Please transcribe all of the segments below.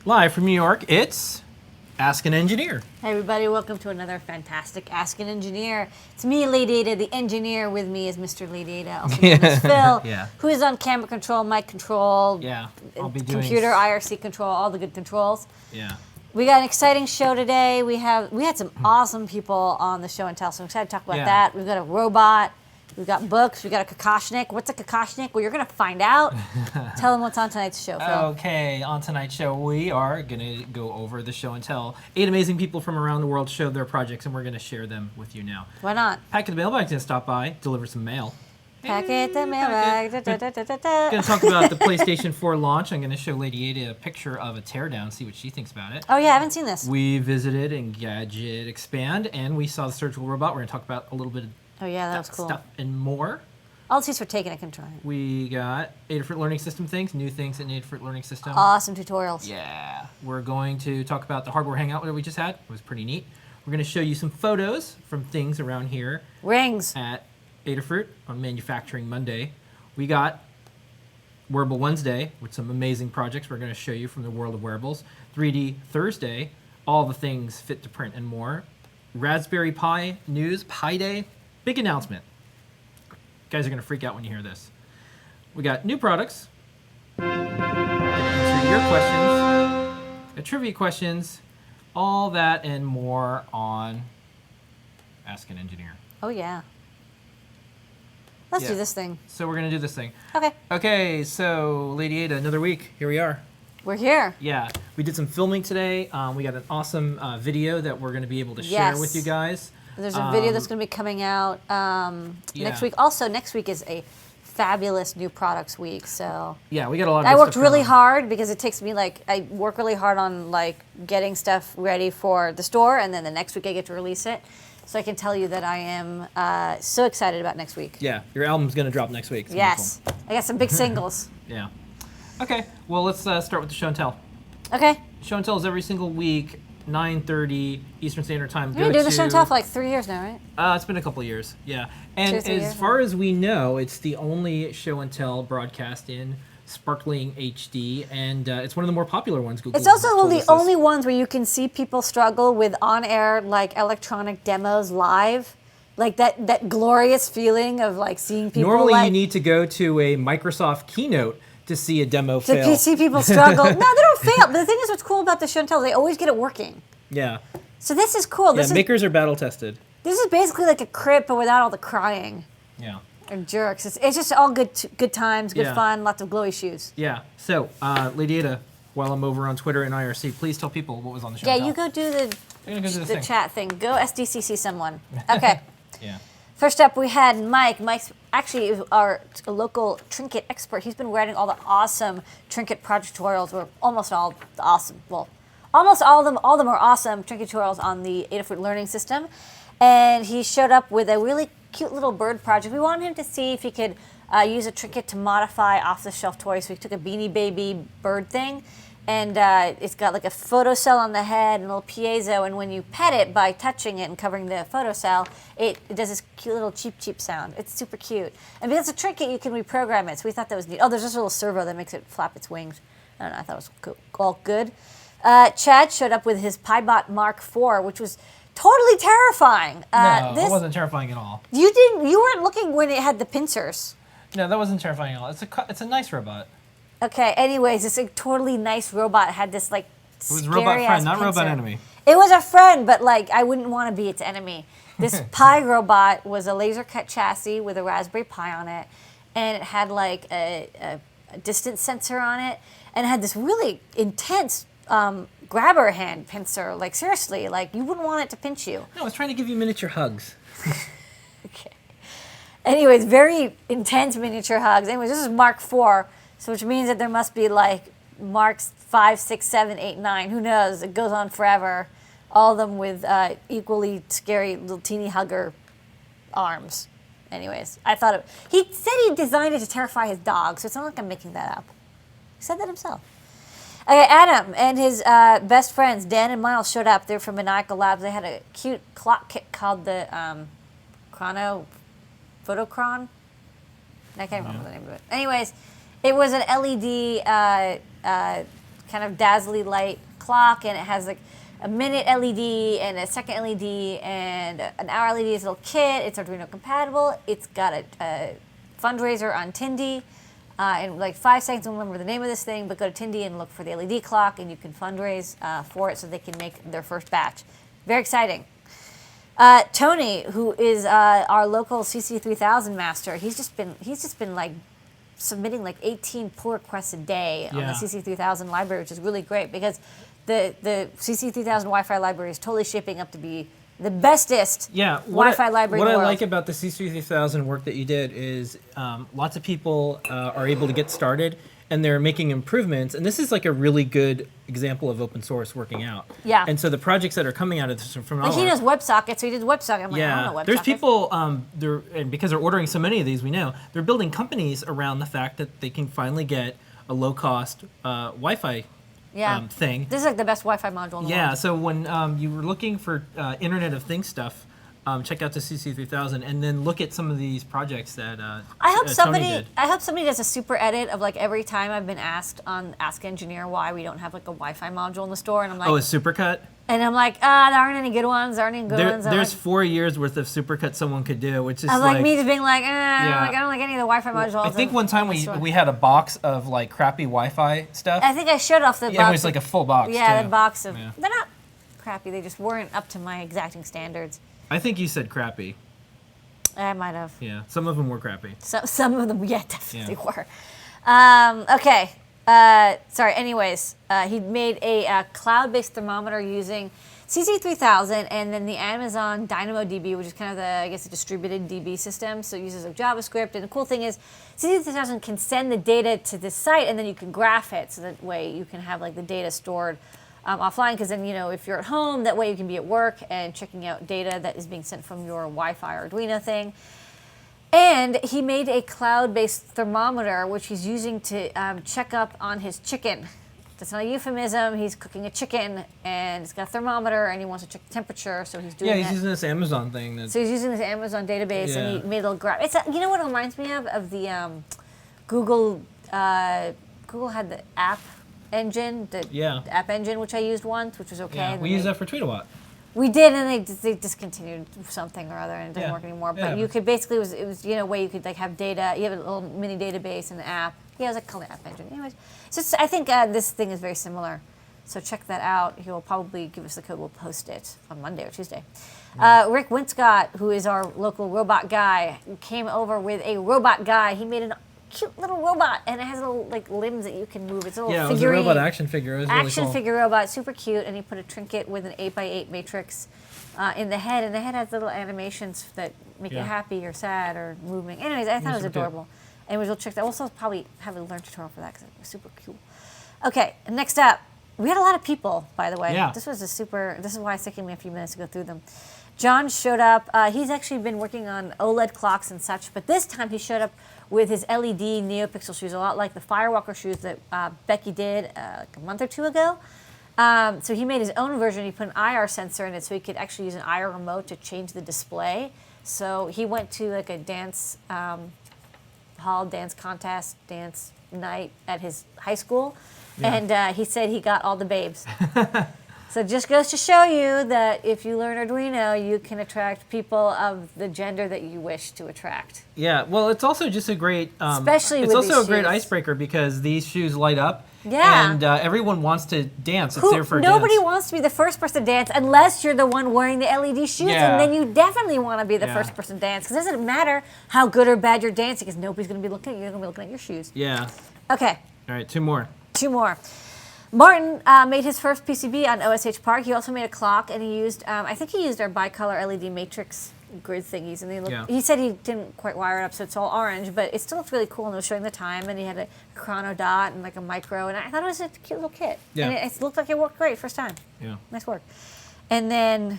Live from New York, it's Ask an Engineer. Hey everybody, welcome to another fantastic Ask an Engineer. It's me, Lady Ada. The engineer with me is Mr. Lady Ada, also known as Phil, who is on camera control, mic control, I'll be doing computer, IRC control, all the good controls. Yeah. We got an exciting show today. We had some awesome people on the show and tell, so I'm excited to talk about that. We've got a robot. We've got books. We've got a Kokoshnik. What's a Kokoshnik? Well, you're going to find out. Tell them what's on tonight's show, Phil. Okay, on tonight's show, we are going to go over the show and tell. 8 amazing people from around the world showed their projects, and we're going to share them with you now. Why not? Packet the Mailbag's going to stop by, deliver some mail. Packet the Mailbag. Going to talk about the PlayStation 4 launch. I'm going to show Lady Ada a picture of a teardown, see what she thinks about it. Oh, yeah, I haven't seen this. We visited Engadget Expand, and we saw the surgical robot. We're going to talk about a little bit of that was cool. stuff and more. All the seats were taken. I can try it. We got Adafruit Learning System things, new things in Adafruit Learning System. Awesome tutorials. Yeah. We're going to talk about the hardware hangout that we just had. It was pretty neat. We're going to show you some photos from things around here. Rings. At Adafruit on Manufacturing Monday. We got Wearable Wednesday with some amazing projects we're going to show you from the world of wearables. 3D Thursday, all the things fit to print and more. Raspberry Pi news, Pi Day, big announcement. You guys are going to freak out when you hear this. We got new products, answer your questions, trivia questions, all that and more on Ask an Engineer. Oh, yeah. Let's do this thing. So we're going to do this thing. Okay. Okay, so Lady Ada, another week. Here we are. We're here. Yeah. We did some filming today. We got an awesome video that we're going to be able to share with you guys. There's a video that's going to be coming out next week. Also, next week is a fabulous new products week. So yeah, we got a lot of I worked really hard because it takes me I work really hard on getting stuff ready for the store, and then the next week I get to release it. So I can tell you that I am so excited about next week. Yeah, your album's going to drop next week. Yes. Cool. I got some big singles. Yeah. Okay, well, let's start with the show and tell. Okay. Show and tell is every single week, 9:30 Eastern Standard Time. You've been doing the show and tell for 3 years now, right? It's been a couple of years, yeah. And as far far as we know, it's the only show and tell broadcast in sparkling HD, and it's one of the more popular ones. Google it's also one of the only ones where you can see people struggle with on-air electronic demos live. That glorious feeling of seeing people. Normally you need to go to a Microsoft keynote to see a demo fail. To see people struggle. No, they don't fail. But the thing is, what's cool about the show and tell, they always get it working. Yeah. So this is cool. Makers are battle tested. This is basically like a crib, but without all the crying. Yeah. And jerks. It's just all good times, good fun, lots of glowy shoes. Yeah. So, Lady Ada, while I'm over on Twitter and IRC, please tell people what was on the show. Yeah, you go do the chat thing. Go SDCC someone. Okay. Yeah. First up, we had Mike. Mike's actually our local trinket expert. He's been writing all the awesome trinket project tutorials, or almost all the awesome. Well, almost all of them. All of them are awesome trinket tutorials on the Adafruit Learning System, and he showed up with a really cute little bird project. We wanted him to see if he could use a trinket to modify off-the-shelf toys. So he took a Beanie Baby bird thing, and it's got a photocell on the head and a little piezo, and when you pet it by touching it and covering the photocell, it does this cute little cheep sound. It's super cute. And because it's a trinket, you can reprogram it, so we thought that was neat. Oh, there's this little servo that makes it flap its wings. I don't know, I thought it was all good. Chad showed up with his PiBot Mark IV, which was totally terrifying. No, it wasn't terrifying at all. You weren't looking when it had the pincers. No, that wasn't terrifying at all. It's a nice robot. Okay, anyways, this totally nice robot had this it was robot friend, not robot enemy. It was a friend, but I wouldn't want to be its enemy. This Pi robot was a laser cut chassis with a Raspberry Pi on it, and it had a distance sensor on it, and it had this really intense grabber hand pincer. Seriously, you wouldn't want it to pinch you. No, I was trying to give you miniature hugs. Okay. Anyways, very intense miniature hugs. Anyways, this is Mark IV. So which means that there must be Marks 5, 6, 7, 8, 9. Who knows? It goes on forever. All of them with equally scary little teeny hugger arms. Anyways, he said he designed it to terrify his dog, so it's not like I'm making that up. He said that himself. Okay, Adam and his best friends, Dan and Miles, showed up. They're from Maniacal Labs. They had a cute clock kit called the Photocron. I can't remember the name of it. Anyways, it was an LED kind of dazzly light clock, and it has like a minute LED and a second LED and an hour LED. It's a little kit. It's Arduino compatible. It's got a fundraiser on Tindy. In like 5 seconds, I don't remember the name of this thing, but go to Tindy and look for the LED clock, and you can fundraise for it so they can make their first batch. Very exciting. Tony, who is our local CC3000 master, he's just been like submitting like 18 pull requests a day on the CC3000 library, which is really great because the CC3000 Wi-Fi library is totally shaping up to be the bestest Wi-Fi library in the world. What I like about the CC3000 work that you did is lots of people are able to get started and they're making improvements. And this is like a really good example of open source working out. Yeah. And so the projects that are coming out of this from all he knows WebSocket, so he did WebSocket. I'm like, I don't know WebSocket. There's people, and because they're ordering so many of these, we know, they're building companies around the fact that they can finally get a low-cost Wi-Fi thing. This is like the best Wi-Fi module in the world. Yeah, so when you were looking for Internet of Things stuff, check out the CC3000 and then look at some of these projects that Tony did. I hope somebody does a super edit of like every time I've been asked on Ask Engineer why we don't have like a Wi-Fi module in the store, and I'm like, oh, a supercut? And I'm like, there aren't any good ones. There's like, 4 years worth of supercut someone could do, which is I'm like me just being like, I don't like any of the Wi-Fi modules. I think one time we had a box of like crappy Wi-Fi stuff. I think I showed off the box. Yeah, it was like a full box. Yeah, too. the box of. Yeah. They're not crappy. They just weren't up to my exacting standards. I think you said crappy. I might have. Yeah, some of them were crappy. So, some of them, definitely were. Okay. Sorry. Anyways, he made a cloud-based thermometer using CC3000 and then the Amazon DynamoDB, which is kind of a distributed DB system. So it uses like JavaScript. And the cool thing is CC3000 can send the data to the site and then you can graph it. So that way you can have like the data stored offline, because then, if you're at home, that way you can be at work and checking out data that is being sent from your Wi-Fi or Arduino thing. And he made a cloud-based thermometer, which he's using to check up on his chicken. That's not a euphemism. He's cooking a chicken, and it's got a thermometer, and he wants to check the temperature, so he's doing that. Yeah, he's using this Amazon thing. So he's using this Amazon database, and he made a little graph. It's you know what it reminds me of the Google. Google had the app engine, the app engine, which I used once, which was okay. Yeah, we used that for Tweetawatt. We did, and they discontinued something or other, and it didn't work anymore. But you could basically it was a way you could like have data. You have a little mini database in the app. Yeah, it was like called the app engine. Anyways, so I think this thing is very similar. So check that out. He will probably give us the code. We'll post it on Monday or Tuesday. Rick Winscott, who is our local robot guy, came over with a robot guy. He made an cute little robot, and it has little like limbs that you can move. It's a little figurine. It was a robot action figure. It was really cool. Figure robot, super cute. And he put a trinket with an 8x8 matrix in the head, and the head has little animations that make it happy or sad or moving. Anyways, I thought it was adorable. Cute. Anyways, we'll check that. Also, probably have a learn tutorial for that because it was super cool. Okay, next up, we had a lot of people, by the way. Yeah. This is why it's taking me a few minutes to go through them. John showed up. He's actually been working on OLED clocks and such, but this time he showed up with his LED NeoPixel shoes, a lot like the Firewalker shoes that Becky did like a month or two ago. So he made his own version. He put an IR sensor in it so he could actually use an IR remote to change the display. So he went to like a dance hall, dance contest, dance night at his high school, and he said he got all the babes. So it just goes to show you that if you learn Arduino, you can attract people of the gender that you wish to attract. Yeah, well, it's also just a great, especially it's with also these a great shoes. Icebreaker because these shoes light up. Yeah. And everyone wants to dance. It's there for nobody dance. wants to be the first person to dance unless you're the one wearing the LED shoes, and then you definitely want to be the first person to dance because it doesn't matter how good or bad you're dancing because nobody's going to be looking at you. They're going to be looking at your shoes. Yeah. Okay. All right, two more. Martin made his first PCB on OSH Park. He also made a clock, and he used, I think he used our bicolor LED matrix grid thingies. And he said he didn't quite wire it up, so it's all orange, but it still looked really cool, and it was showing the time, and he had a chrono dot and like a micro, and I thought it was a cute little kit. Yeah. And it looked like it worked great first time. Yeah. Nice work. And then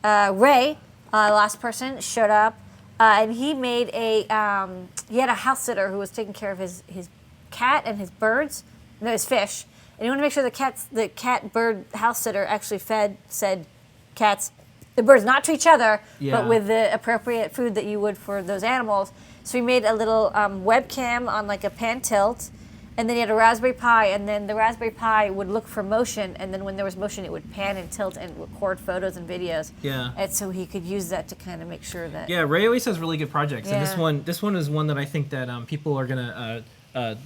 Ray, last person, showed up, and he made he had a house sitter who was taking care of his cat and his birds, no, his fish. And you want to make sure the cat bird house sitter actually said the birds not to each other, but with the appropriate food that you would for those animals. So we made a little webcam on like a pan tilt, and then you had a Raspberry Pi, and then the Raspberry Pi would look for motion, and then when there was motion, it would pan and tilt and record photos and videos. Yeah. And so he could use that to kind of make sure that. Yeah, Ray always has really good projects, and Yeah. this one is one that I think that people are gonna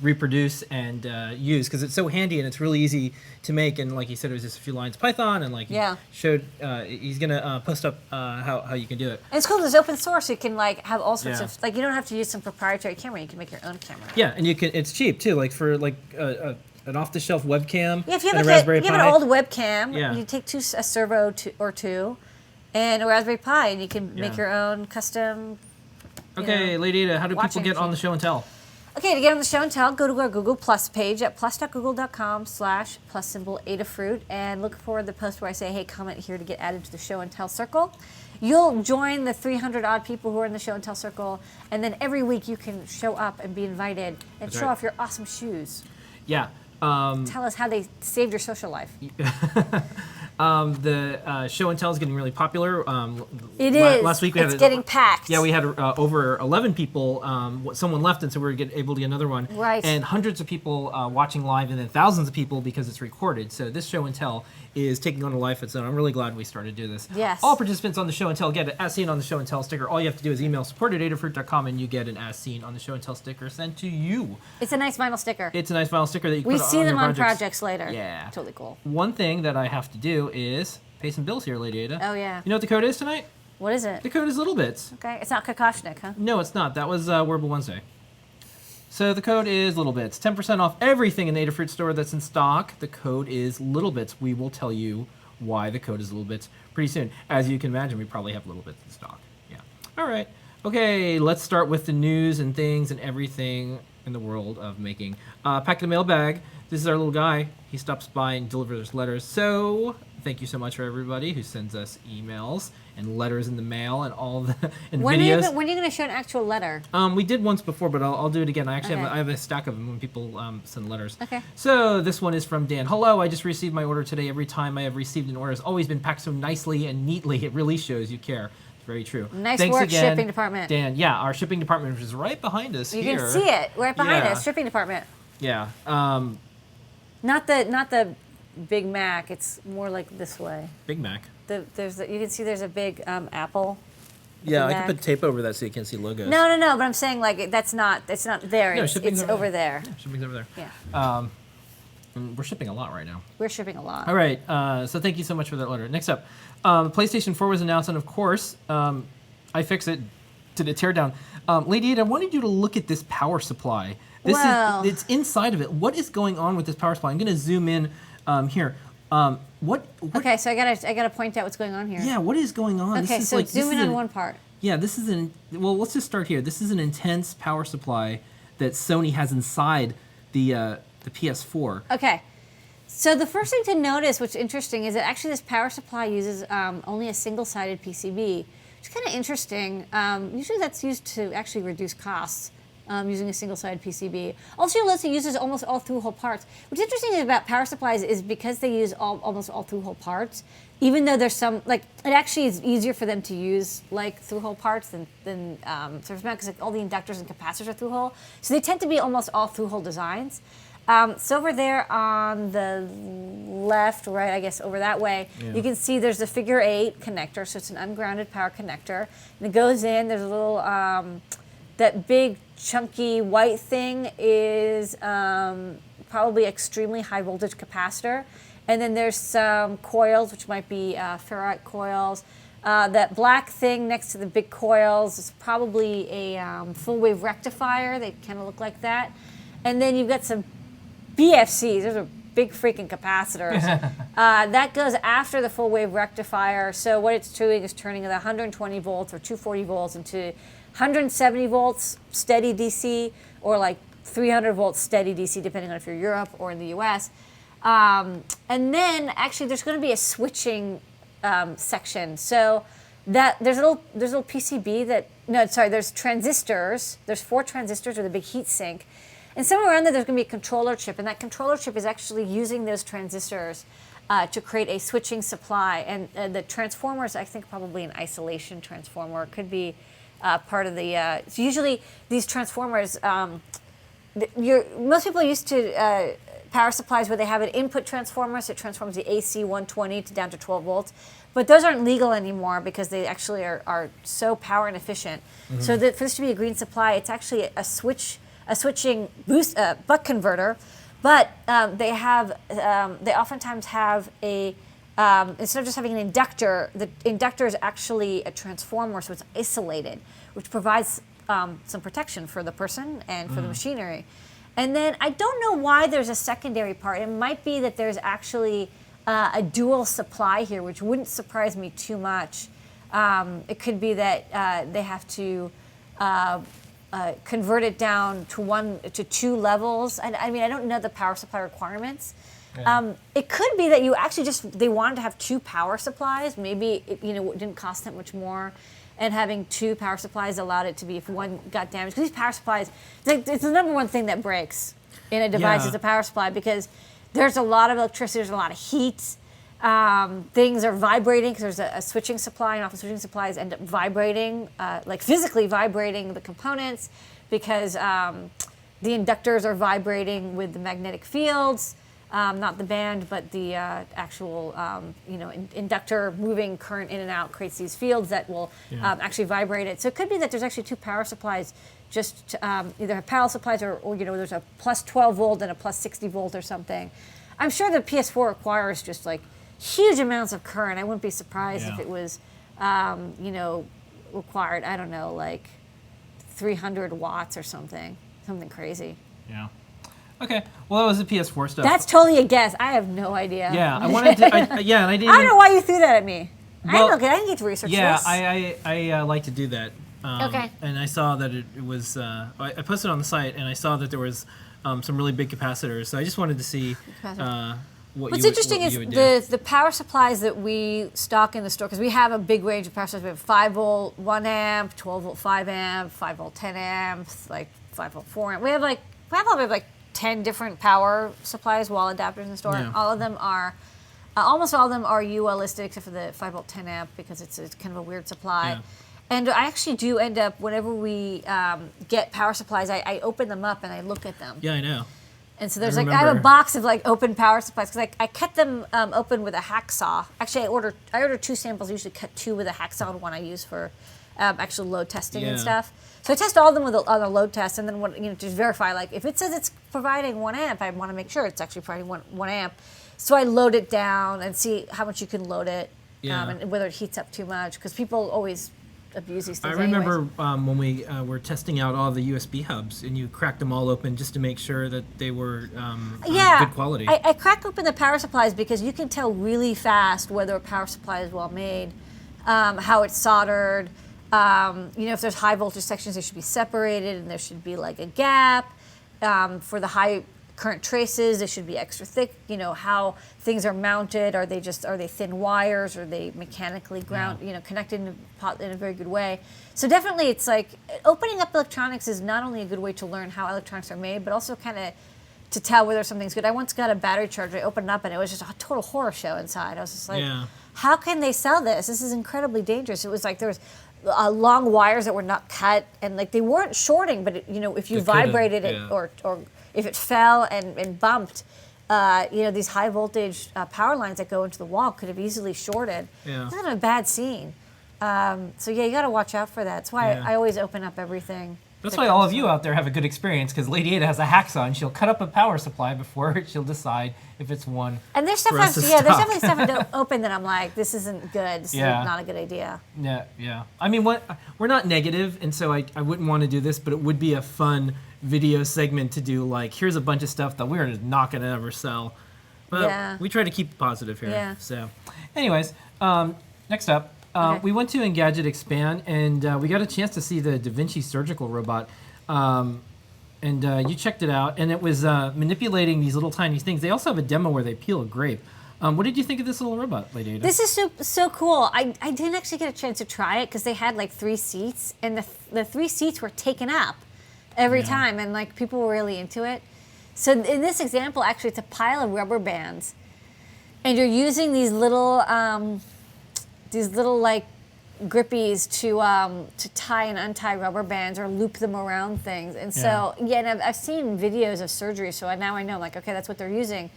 reproduce and use because it's so handy and it's really easy to make. And like he said, it was just a few lines of Python, and like he Yeah. showed, he's gonna post up how you can do it. And it's cool. It's open source. So you can like have all sorts Yeah. of like you don't have to use some proprietary camera. You can make your own camera. Yeah, and you can. It's cheap too. Like for like an off-the-shelf webcam. Yeah, if you and have, a like Raspberry you have Pi. an old webcam, Yeah. you take a servo or two, and a Raspberry Pi, and you can make Yeah. your own custom. Okay, Lady Ada, how do people watching get on machine. the show and tell? Okay, to get on the show and tell, go to our Google Plus page at plus.google.com/+Adafruit and look for the post where I say, hey, comment here to get added to the show and tell circle. You'll join the 300 odd people who are in the show and tell circle, and then every week you can show up and be invited and That's show right. off your awesome shoes. Yeah. Tell us how they saved your social life. The show and tell is getting really popular. It is. Last week we It's had getting packed. Yeah, we had over 11 people. Someone left, and so we were able to get another one. Right. And hundreds of people watching live, and then thousands of people because it's recorded. So this show and tell is taking on a life of its own. I'm really glad we started to do this. Yes. All participants on the show and tell get an As Seen on the Show and Tell sticker. All you have to do is email support@adafruit.com, and you get an As Seen on the Show and Tell sticker sent to you. It's a nice vinyl sticker. It's a nice vinyl sticker that you can We put see on them your on projects later. Yeah. Totally cool. One thing that I have to do is pay some bills here, Lady Ada. Oh, yeah. You know what the code is tonight? What is it? The code is Little Bits. Okay, it's not Kokoshnik, huh? No, it's not. That was Wearable Wednesday. So the code is Little Bits. 10% off everything in the Adafruit store that's in stock. The code is Little Bits. We will tell you why the code is Little Bits pretty soon. As you can imagine, we probably have Little Bits in stock. Yeah. All right. Okay, let's start with the news and things and everything in the world of making. Pack the mail bag. This is our little guy. He stops by and delivers letters. So thank you so much for everybody who sends us emails and letters in the mail and all the and When videos. are you going to show an actual letter? We did once before, but I'll do it again. I actually Okay. I have a stack of them when people send letters. Okay. So this one is from Dan. Hello, I just received my order today. Every time I have received an order, it's always been packed so nicely and neatly. It really shows you care. It's very true. Nice Thanks work, again, shipping department. Dan. Yeah, our shipping department, which is right behind us You here. can see it right behind Yeah. us, shipping department. Yeah. Not the Big Mac. It's more like this way. Big Mac. You can see there's a big Apple. Yeah, Big I Mac. can put tape over that so you can't see logos. No. But I'm saying like it's not there. No, it's shipping's over there. Yeah, shipping's over there. Yeah. And we're shipping a lot right now. We're shipping a lot. All right, so thank you so much for that letter. Next up, PlayStation 4 was announced, and of course, iFixit did a teardown. Lady Ada, I wanted you to look at this power supply. Wow. It's inside of it. What is going on with this power supply? I'm going to zoom in here. What? Okay, so I gotta point out what's going on here. Yeah, what is going on? Okay, so zoom in on one part. Yeah, well, let's just start here. This is an intense power supply that Sony has inside the PS4. Okay. So the first thing to notice, which is interesting, is that actually this power supply uses only a single-sided PCB. It's kind of interesting. Usually that's used to actually reduce costs, using a single-sided PCB. Also, you'll notice it uses almost all through-hole parts. What's interesting about power supplies is because they use almost all through-hole parts, even though there's some, like, it actually is easier for them to use, like, through-hole parts than surface mount, because like, all the inductors and capacitors are through-hole. So they tend to be almost all through-hole designs. So over there on the left, right, I guess over that way, you can see there's a figure 8 connector, so it's an ungrounded power connector. And it goes in, there's a little, that big chunky white thing is probably extremely high voltage capacitor. And then there's some coils, which might be ferrite coils. That black thing next to the big coils is probably a full wave rectifier. They kind of look like that. And then you've got some BFCs. Those are big freaking capacitors. That goes after the full wave rectifier. So what it's doing is turning the 120 volts or 240 volts into 170 volts steady DC, or like 300 volts steady DC, depending on if you're Europe or in the US. And then actually there's going to be a switching section. So that there's a little PCB there's transistors. There's 4 transistors with a big heat sink. And somewhere around there's going to be a controller chip, and that controller chip is actually using those transistors to create a switching supply. And the transformers, I think probably an isolation transformer, could be part of the... so usually these transformers, most people are used to power supplies where they have an input transformer, so it transforms the AC 120 to down to 12 volts. But those aren't legal anymore because they actually are so power inefficient. So that for this to be a green supply, it's actually a switching buck converter. But they oftentimes have a instead of just having an inductor, the inductor is actually a transformer, so it's isolated, which provides some protection for the person and for the machinery. And then I don't know why there's a secondary part. It might be that there's actually a dual supply here, which wouldn't surprise me too much. It could be that they have to convert it down to 2 levels. I mean, I don't know the power supply requirements. Yeah. It could be that you actually they wanted to have 2 power supplies. Maybe it didn't cost that much more, and having 2 power supplies allowed it to be if one got damaged. Because these power supplies, it's the number one thing that breaks in a device is a power supply, because there's a lot of electricity, there's a lot of heat. Things are vibrating because there's a switching supply, and often switching supplies end up vibrating, like physically vibrating the components, because the inductors are vibrating with the magnetic fields. Not the band, but the actual, inductor moving current in and out creates these fields that will actually vibrate it. So it could be that there's actually 2 power supplies, just either have power supplies or there's a plus 12 volt and a plus 60 volt or something. I'm sure the PS4 requires just like huge amounts of current. I wouldn't be surprised if it was, required, I don't know, like 300 watts or something crazy. Yeah. Okay, well, that was the PS4 stuff. That's totally a guess. I have no idea. Yeah, I wanted to. And I didn't. I don't know why you threw that at me. Well, I didn't get to research this. Yeah, I like to do that. Okay. And I saw that it was. I posted it on the site, and I saw that there was some really big capacitors. So I just wanted to see What's interesting is the power supplies that we stock in the store, because we have a big range of power supplies. We have 5 volt 1 amp, 12 volt 5 amp, 5 volt 10 amps, like 5 volt 4 amp. We have probably 10 different power supplies, wall adapters in the store. Yeah. All of them are, almost all of them are UL listed except for the 5 volt 10 amp, because it's kind of a weird supply. Yeah. And I actually do end up, whenever we get power supplies, I open them up and I look at them. Yeah, I know. And so I have a box of open power supplies, because I cut them open with a hacksaw. Actually, I order 2 samples. I usually cut 2 with a hacksaw, and one I use for actual load testing and stuff. So I test all of them on a load test, and then just verify, like if it says it's providing 1 amp, I want to make sure it's actually providing one amp. So I load it down and see how much you can load it, and whether it heats up too much, because people always abuse these things. I remember when we were testing out all the USB hubs, and you cracked them all open just to make sure that they were good quality. I crack open the power supplies because you can tell really fast whether a power supply is well made, how it's soldered. If there's high voltage sections, they should be separated, and there should be like a gap. For the high current traces, they should be extra thick. How things are mounted. Are they thin wires? Are they mechanically connected in a very good way? So definitely, it's like opening up electronics is not only a good way to learn how electronics are made, but also kind of to tell whether something's good. I once got a battery charger. I opened it up, and it was just a total horror show inside. I was just like, how can they sell this? This is incredibly dangerous. It was like there was long wires that were not cut, and they weren't shorting, but if you vibrated it or if it fell and bumped, these high voltage power lines that go into the wall could have easily shorted. It's kind of a bad scene. So you got to watch out for that. That's why I always open up everything. That's why all of you out there have a good experience, because Lady Ada has a hacksaw, and she'll cut up a power supply before she'll decide if it's one. And there's stuff there's definitely stuff I don't open that I'm like, this isn't good. This is not a good idea. Yeah. I mean, we're not negative, and so I wouldn't want to do this, but it would be a fun video segment to do. Like, here's a bunch of stuff that we're not going to ever sell. But we try to keep it positive here. Yeah. So, anyways, next up. We went to Engadget Expand, and we got a chance to see the Da Vinci surgical robot. And you checked it out, and it was manipulating these little tiny things. They also have a demo where they peel a grape. What did you think of this little robot, Lady Ada? This is so cool. I didn't actually get a chance to try it because they had 3 seats, and the 3 seats were taken up every time, and people were really into it. So in this example, actually, it's a pile of rubber bands, and you're using these little grippies to tie and untie rubber bands or loop them around things. And so, and I've seen videos of surgery, so now I know, like, okay, that's what they're using.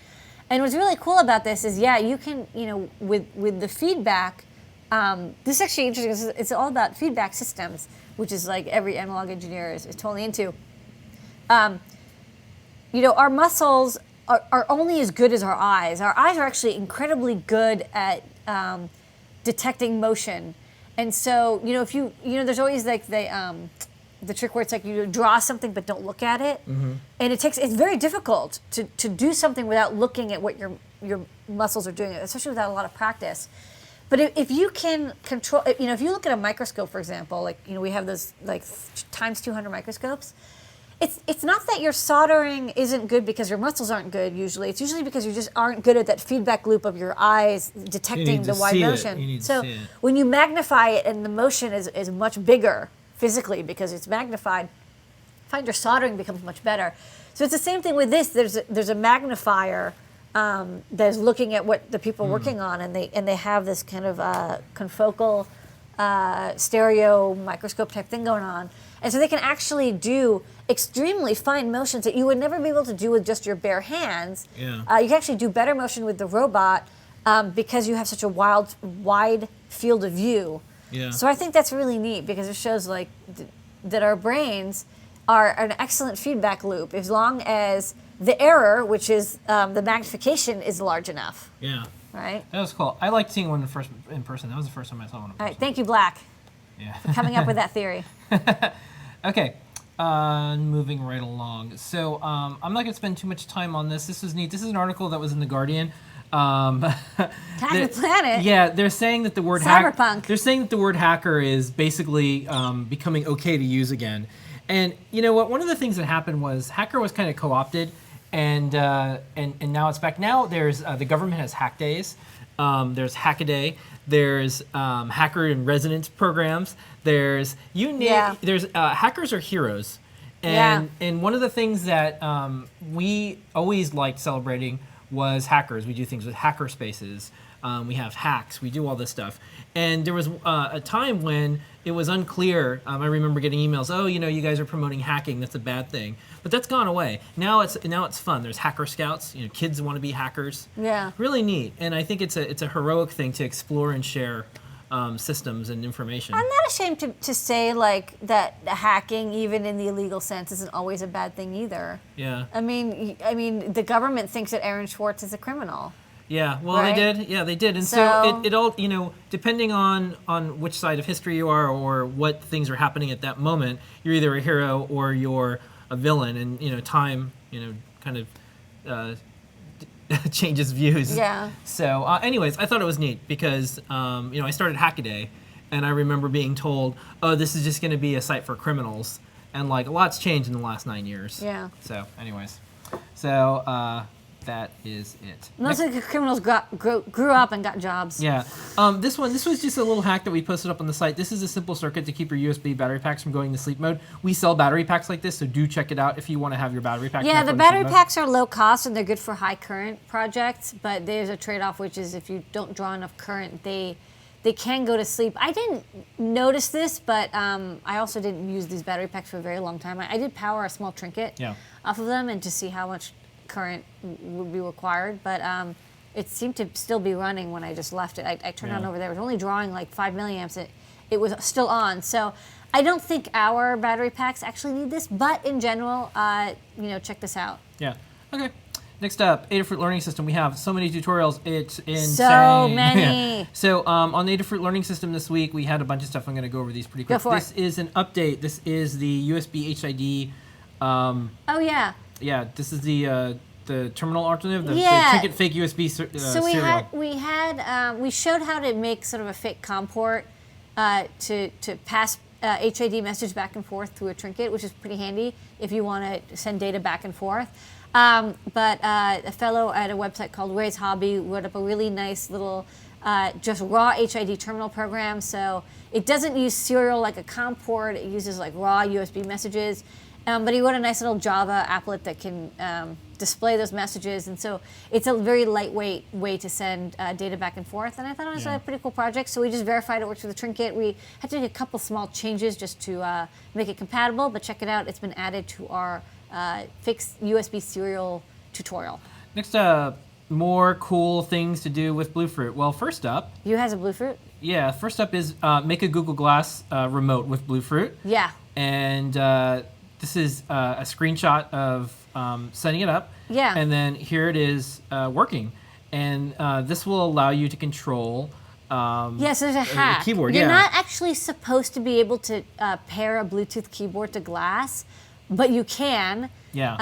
And what's really cool about this is, you can, with the feedback, this is actually interesting. It's all about feedback systems, which is like every analog engineer is totally into. Our muscles are only as good as our eyes. Our eyes are actually incredibly good at detecting motion. And so, if there's always like the trick where it's like you draw something but don't look at it. Mm-hmm. And it's very difficult to do something without looking at what your muscles are doing, especially without a lot of practice. But if you can control, if you look at a microscope, for example, like, we have those like times 200 microscopes. It's not that your soldering isn't good because your muscles aren't good usually. It's usually because you just aren't good at that feedback loop of your eyes detecting the wide motion. So when you magnify it and the motion is much bigger physically because it's magnified, find your soldering becomes much better. So it's the same thing with this. There's a magnifier that's looking at what the people are working on, and they have this kind of confocal stereo microscope type thing going on. And so they can actually do extremely fine motions that you would never be able to do with just your bare hands. Yeah. You can actually do better motion with the robot because you have such a wide field of view. Yeah. So I think that's really neat because it shows like that our brains are an excellent feedback loop as long as the error, which is the magnification, is large enough. Yeah. Right? That was cool. I liked seeing one in person. That was the first time I saw one in person. All right. Thank you, Black. Yeah. For coming up with that theory. Okay, moving right along. So I'm not going to spend too much time on this. This was neat. This is an article that was in The Guardian. Attack the Planet? Yeah, they're saying that the word Cyberpunk. They're saying that the word hacker is basically becoming okay to use again. And you know what? One of the things that happened was hacker was kind of co-opted, and now it's back. Now there's the government has hack days. There's Hackaday. There's hacker in residence programs. There's there's hackers are heroes, and one of the things that we always liked celebrating was hackers. We do things with hacker spaces. We have hacks. We do all this stuff. And there was a time when it was unclear. I remember getting emails. Oh, you guys are promoting hacking. That's a bad thing. But that's gone away. Now it's fun. There's hacker scouts. Kids want to be hackers. Yeah. Really neat. And I think it's a heroic thing to explore and share systems and information. I'm not ashamed to say like that hacking, even in the illegal sense, isn't always a bad thing either. Yeah. I mean, the government thinks that Aaron Swartz is a criminal. Yeah, well, right? They did. Yeah, they did. And so it all, depending on which side of history you are or what things are happening at that moment, you're either a hero or you're a villain. And, time, kind of changes views. Yeah. So anyways, I thought it was neat because, I started Hackaday and I remember being told, oh, this is just going to be a site for criminals. And, like, a lot's changed in the last 9 years. Yeah. So, anyways. So, that is it. Most of the criminals grew up and got jobs. Yeah. This was just a little hack that we posted up on the site. This is a simple circuit to keep your USB battery packs from going to sleep mode. We sell battery packs like this, so do check it out if you want to have your battery pack. Yeah, the battery packs are low cost and they're good for high current projects, but there's a trade-off, which is if you don't draw enough current, they can go to sleep. I didn't notice this, but I also didn't use these battery packs for a very long time. I did power a small trinket off of them and to see how much current would be required, but it seemed to still be running when I just left it. I turned on over there. It was only drawing like 5 milliamps. It was still on. So I don't think our battery packs actually need this, but in general, check this out. Yeah. Okay. Next up, Adafruit Learning System. We have so many tutorials. It's insane. So many. Yeah. So on the Adafruit Learning System this week, we had a bunch of stuff. I'm going to go over these pretty quick. Go for this is an update. This is the USB HID. Oh yeah. Yeah, this is the terminal alternative, the Trinket fake USB serial. We showed how to make sort of a fake COM port to pass HID message back and forth through a Trinket, which is pretty handy if you want to send data back and forth. But a fellow at a website called Ray's Hobby wrote up a really nice little just raw HID terminal program. So it doesn't use serial like a COM port. It uses like raw USB messages. But he wrote a nice little Java applet that can display those messages. And so it's a very lightweight way to send data back and forth. And I thought it was a pretty cool project. So we just verified it works with the Trinket. We had to make a couple small changes just to make it compatible, but check it out. It's been added to our fixed USB serial tutorial. Next up, more cool things to do with Bluefruit. Well, first up, You has a Bluefruit? yeah, first up is make a Google Glass remote with Bluefruit. Yeah. And this is a screenshot of setting it up. Yeah. And then here it is working. And this will allow you to control Yes, there's a hack. keyboard, You're yeah. not actually supposed to be able to pair a Bluetooth keyboard to glass, but you can. Yeah.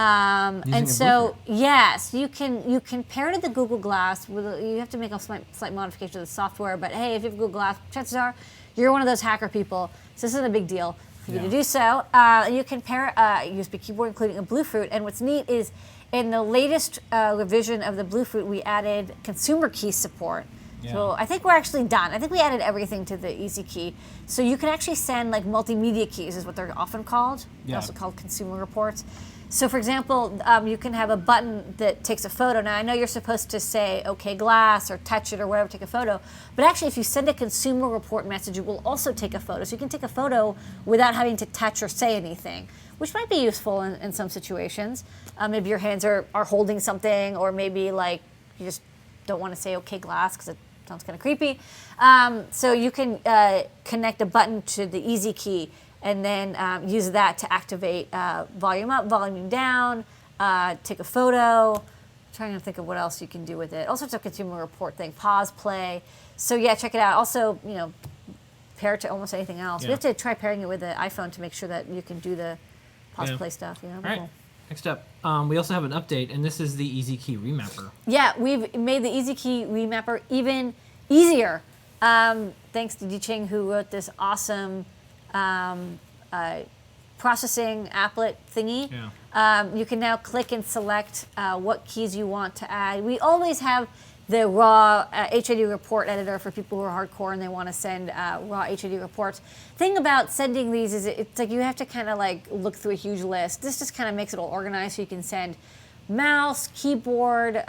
Using And a so, yes, you can pair to the Google Glass. You have to make a slight modification to the software, but hey, if you have Google Glass, chances are you're one of those hacker people. So this isn't a big deal for you to do so. You can pair a USB keyboard, including a Bluefruit. And what's neat is in the latest revision of the Bluefruit, we added consumer key support. Yeah. So I think we're actually done. I think we added everything to the Easy Key. So you can actually send like multimedia keys is what they're often called. They're also called consumer reports. So for example, you can have a button that takes a photo. Now I know you're supposed to say, okay, glass or touch it or whatever, take a photo. But actually if you send a consumer report message, it will also take a photo. So you can take a photo without having to touch or say anything, which might be useful in some situations. Maybe your hands are holding something, or maybe like you just don't want to say okay glass because it sounds kind of creepy. So you can connect a button to the Easy Key and then use that to activate volume up, volume down, take a photo. I'm trying to think of what else you can do with it. All sorts of consumer report thing, pause, play. So yeah, check it out. Also, pair it to almost anything else. Yeah. We have to try pairing it with the iPhone to make sure that you can do the pause, play stuff. All right. Cool. Next up, we also have an update, and this is the Easy Key remapper. Yeah, we've made the Easy Key remapper even easier. Thanks to Di-Ching, who wrote this awesome processing applet thingy. Yeah. You can now click and select what keys you want to add. We always have the raw HID report editor for people who are hardcore and they want to send raw HID reports. Thing about sending these is it's like you have to kind of like look through a huge list. This just kind of makes it all organized so you can send mouse, keyboard,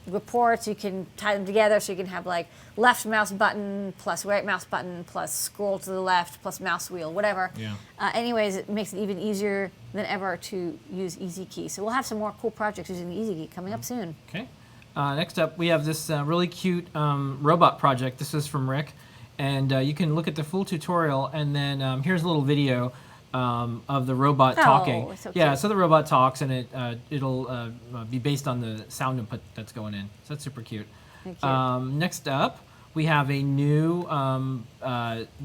reports. You can tie them together so you can have like left mouse button plus right mouse button plus scroll to the left plus mouse wheel, whatever. Yeah. Anyways, it makes it even easier than ever to use Easy Key. So we'll have some more cool projects using the Easy Key coming up soon. Okay. Next up, we have this really cute robot project. This is from Rick. And you can look at the full tutorial, and then here's a little video of the robot talking. So yeah, cute. so the robot talks, and it'll be based on the sound input that's going in. So that's super cute. Thank you. Next up, we have a new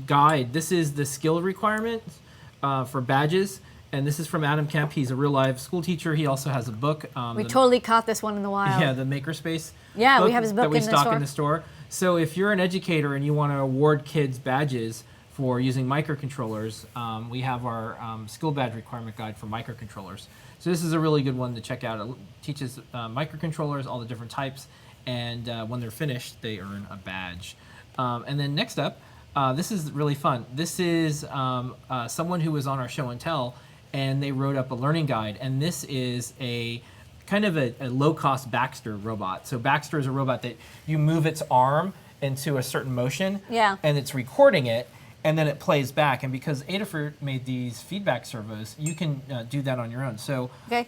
guide. This is the skill requirements for badges. And this is from Adam Kemp. He's a real live school teacher. He also has a book. We totally caught this one in the wild. Yeah, the Makerspace. Yeah, we book have his book that we in the stock store. in the store. So if you're an educator and you want to award kids badges for using microcontrollers, we have our skill badge requirement guide for microcontrollers. So this is a really good one to check out. It teaches microcontrollers, all the different types, and when they're finished, they earn a badge. And then next up, this is really fun. This is someone who was on our show and tell, and they wrote up a learning guide. And this is a kind of a low-cost Baxter robot. So Baxter is a robot that you move its arm into a certain motion, Yeah. and it's recording it, and then it plays back. And because Adafruit made these feedback servos, you can do that on your own. So, Okay.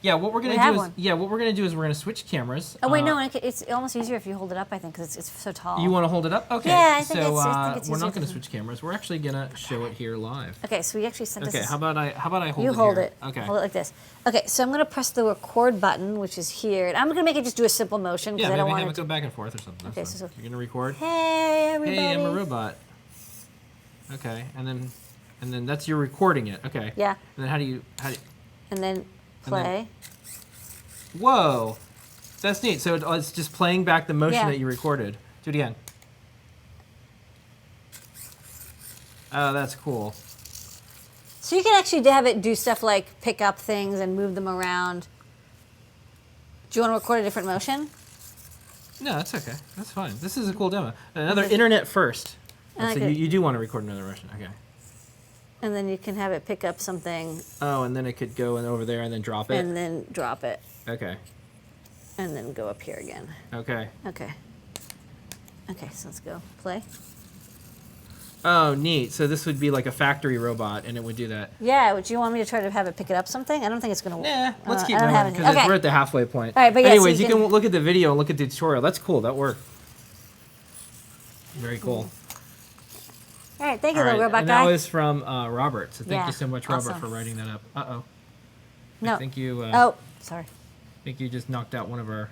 yeah, what we're gonna We have do is one. what we're gonna do is we're gonna switch cameras. Oh wait, no, it's almost easier if you hold it up. I think because it's so tall. You want to hold it up? Okay. Yeah, I think so it's we're easier not going to- to switch cameras. We're actually going to show it here live. Okay, so we actually sent Okay. this. How about I hold You it hold here? it. Okay. Hold it like this. Okay, so I'm gonna press the record button, which is here. And I'm gonna make it just do a simple motion because Yeah, I don't maybe want have it it to. go back and forth or something. Okay, That's so- fine. You're going to record. Hey everybody. Hey, I'm a robot. Okay, and then that's you're recording it. Okay. Yeah. And then how do you? And then play. Whoa, that's neat. So it's just playing back the motion Yeah. that you recorded. Do it again. Oh, that's cool. So you can actually have it do stuff like pick up things and move them around. Do you want to record a different motion? No, that's okay. That's fine. This is a cool demo. Another internet first. I like So it. you do want to record another motion. Okay. And then you can have it pick up something. Oh, and then it could go over there and then drop it? And then drop it. Okay. And then go up here again. Okay. Okay. Okay, so let's go. Play. Oh, neat. So this would be like a factory robot, and it would do that. Yeah, would you want me to try to have it pick it up something? I don't think it's going to work. Nah, let's keep I don't have going, any. because we're at the halfway point. All right, but yeah, anyways, so you can look at the video and look at the tutorial. That's cool. That worked. Very cool. All right, thank you, All right, little robot and guy. that was from Robert. So thank Yeah, you so much, Robert, awesome. for writing that up. Uh-oh. No. I think you, Oh, sorry. I think you just knocked out one of our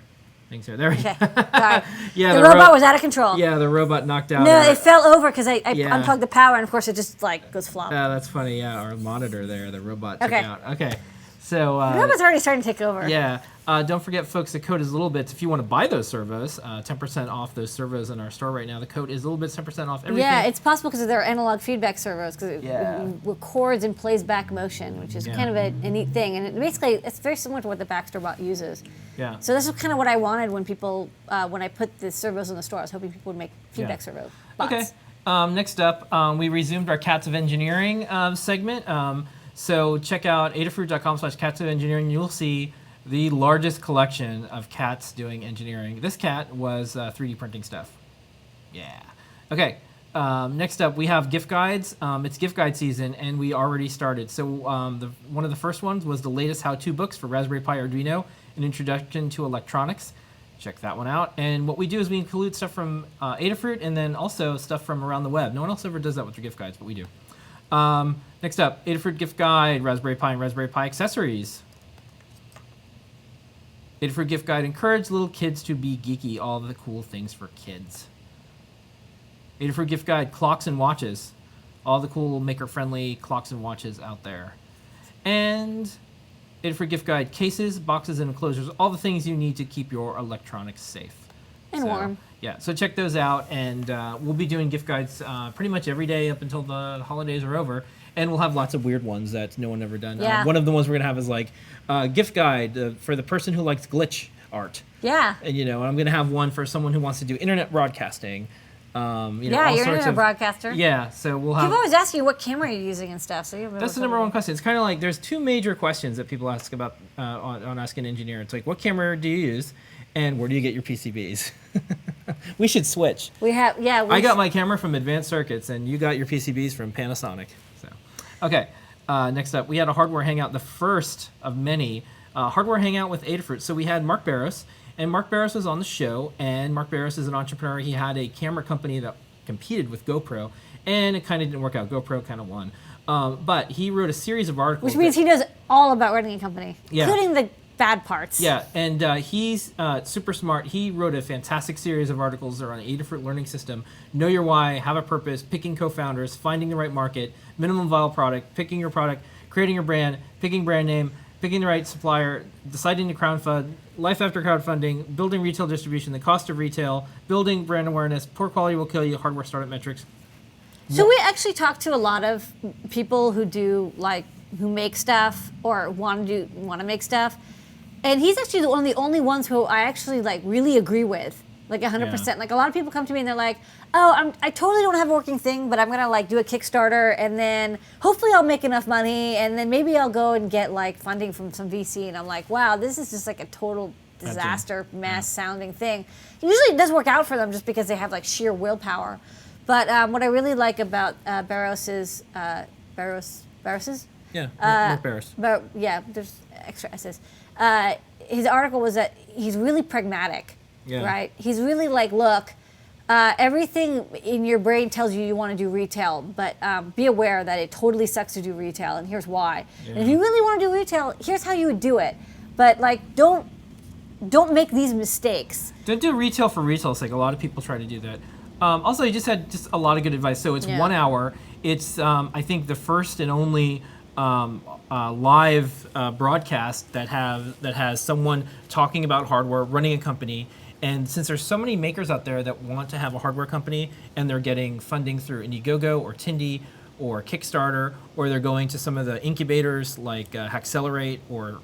things here. There we go. Okay, sorry. Yeah, The robot was out of control. Yeah, the robot knocked out. No, our, it fell over because I Yeah. unplugged the power, and of course it just like goes flop. that's funny. Yeah, our monitor there, the robot took Okay. out. Okay. So, The robot's already starting to take over. yeah. Don't forget, folks, the code is littlebits. If you want to buy those servos, 10% off those servos in our store right now. The code is littlebits, 10% off everything. Yeah, it's possible because of their analog feedback servos, because Yeah. it records and plays back motion, which is Yeah. kind of a neat thing. And basically, it's very similar to what the Baxter bot uses. Yeah. So this is kind of what I wanted when people, when I put the servos in the store. I was hoping people would make feedback servo bots. Okay. Next up, we resumed our Cats of Engineering segment. So check out adafruit.com/cats of engineering. You'll see the largest collection of cats doing engineering. This cat was 3D printing stuff. Yeah. Okay. Next up, we have gift guides. It's gift guide season, and we already started. So one of the first ones was the latest how-to books for Raspberry Pi Arduino, an introduction to electronics. Check that one out. And what we do is we include stuff from Adafruit and then also stuff from around the web. No one else ever does that with their gift guides, but we do. Next up, Adafruit gift guide, Raspberry Pi and Raspberry Pi accessories. Adafruit gift guide, encourage little kids to be geeky, all the cool things for kids. Adafruit gift guide, clocks and watches, all the cool maker-friendly clocks and watches out there. And Adafruit gift guide, cases, boxes, and enclosures, all the things you need to keep your electronics safe. And warm. Yeah, so check those out, and we'll be doing gift guides pretty much every day up until the holidays are over, and we'll have lots of weird ones that no one ever done. Yeah. One of the ones we're gonna have is like gift guide for the person who likes glitch art, Yeah. and I'm gonna have one for someone who wants to do internet broadcasting. Yeah, all you're sorts a of broadcaster. Yeah, so we'll have. People always ask you what camera you're using and stuff. So That's the number one question. It's kind of like there's two major questions that people ask about on Ask an Engineer. It's like, what camera do you use, and where do you get your PCBs? We should switch. We have, yeah. I got my camera from Advanced Circuits, and you got your PCBs from Panasonic. So, okay. Next up, we had a hardware hangout, the first of many hardware hangout with Adafruit. So we had Mark Barros, and Mark Barros was on the show. And Mark Barros is an entrepreneur. He had a camera company that competed with GoPro, and it kind of didn't work out. GoPro kind of won, but he wrote a series of articles. Which means he knows all about running a company, Yeah. including the bad parts. Yeah, and he's super smart. He wrote a fantastic series of articles around Adafruit Learning System, Know Your Why, Have a Purpose, Picking Co-Founders, Finding the Right Market, Minimum Viable Product, Picking Your Product, Creating Your Brand, Picking Brand Name, Picking the Right Supplier, Deciding to Crowdfund, Life After Crowdfunding, Building Retail Distribution, The Cost of Retail, Building Brand Awareness, Poor Quality Will Kill You, Hardware Startup Metrics. So we actually talk to a lot of people who do who make stuff or want to make stuff, and he's actually one of the only ones who I actually really agree with, 100%. Yeah. Like a lot of people come to me and they're like, "Oh, I totally don't have a working thing, but I'm gonna do a Kickstarter, and then hopefully I'll make enough money, and then maybe I'll go and get funding from some VC." And I'm like, "Wow, this is just a total disaster, mess sounding thing." Usually it does work out for them just because they have sheer willpower. But what I really like about Barros's Yeah, Mark Barros. but yeah, there's extra S's. His article was that he's really pragmatic, Yeah. right? He's really look, everything in your brain tells you want to do retail, but be aware that it totally sucks to do retail, and here's why. And if you really want to do retail, here's how you would do it. But don't make these mistakes. Don't do retail for retail's sake. A lot of people try to do that. Also, you just had a lot of good advice. So it's 1 hour. It's, I think, the first and only live broadcast that has someone talking about hardware, running a company. And since there's so many makers out there that want to have a hardware company and they're getting funding through Indiegogo or Tindy or Kickstarter, or they're going to some of the incubators like Hackcelerate or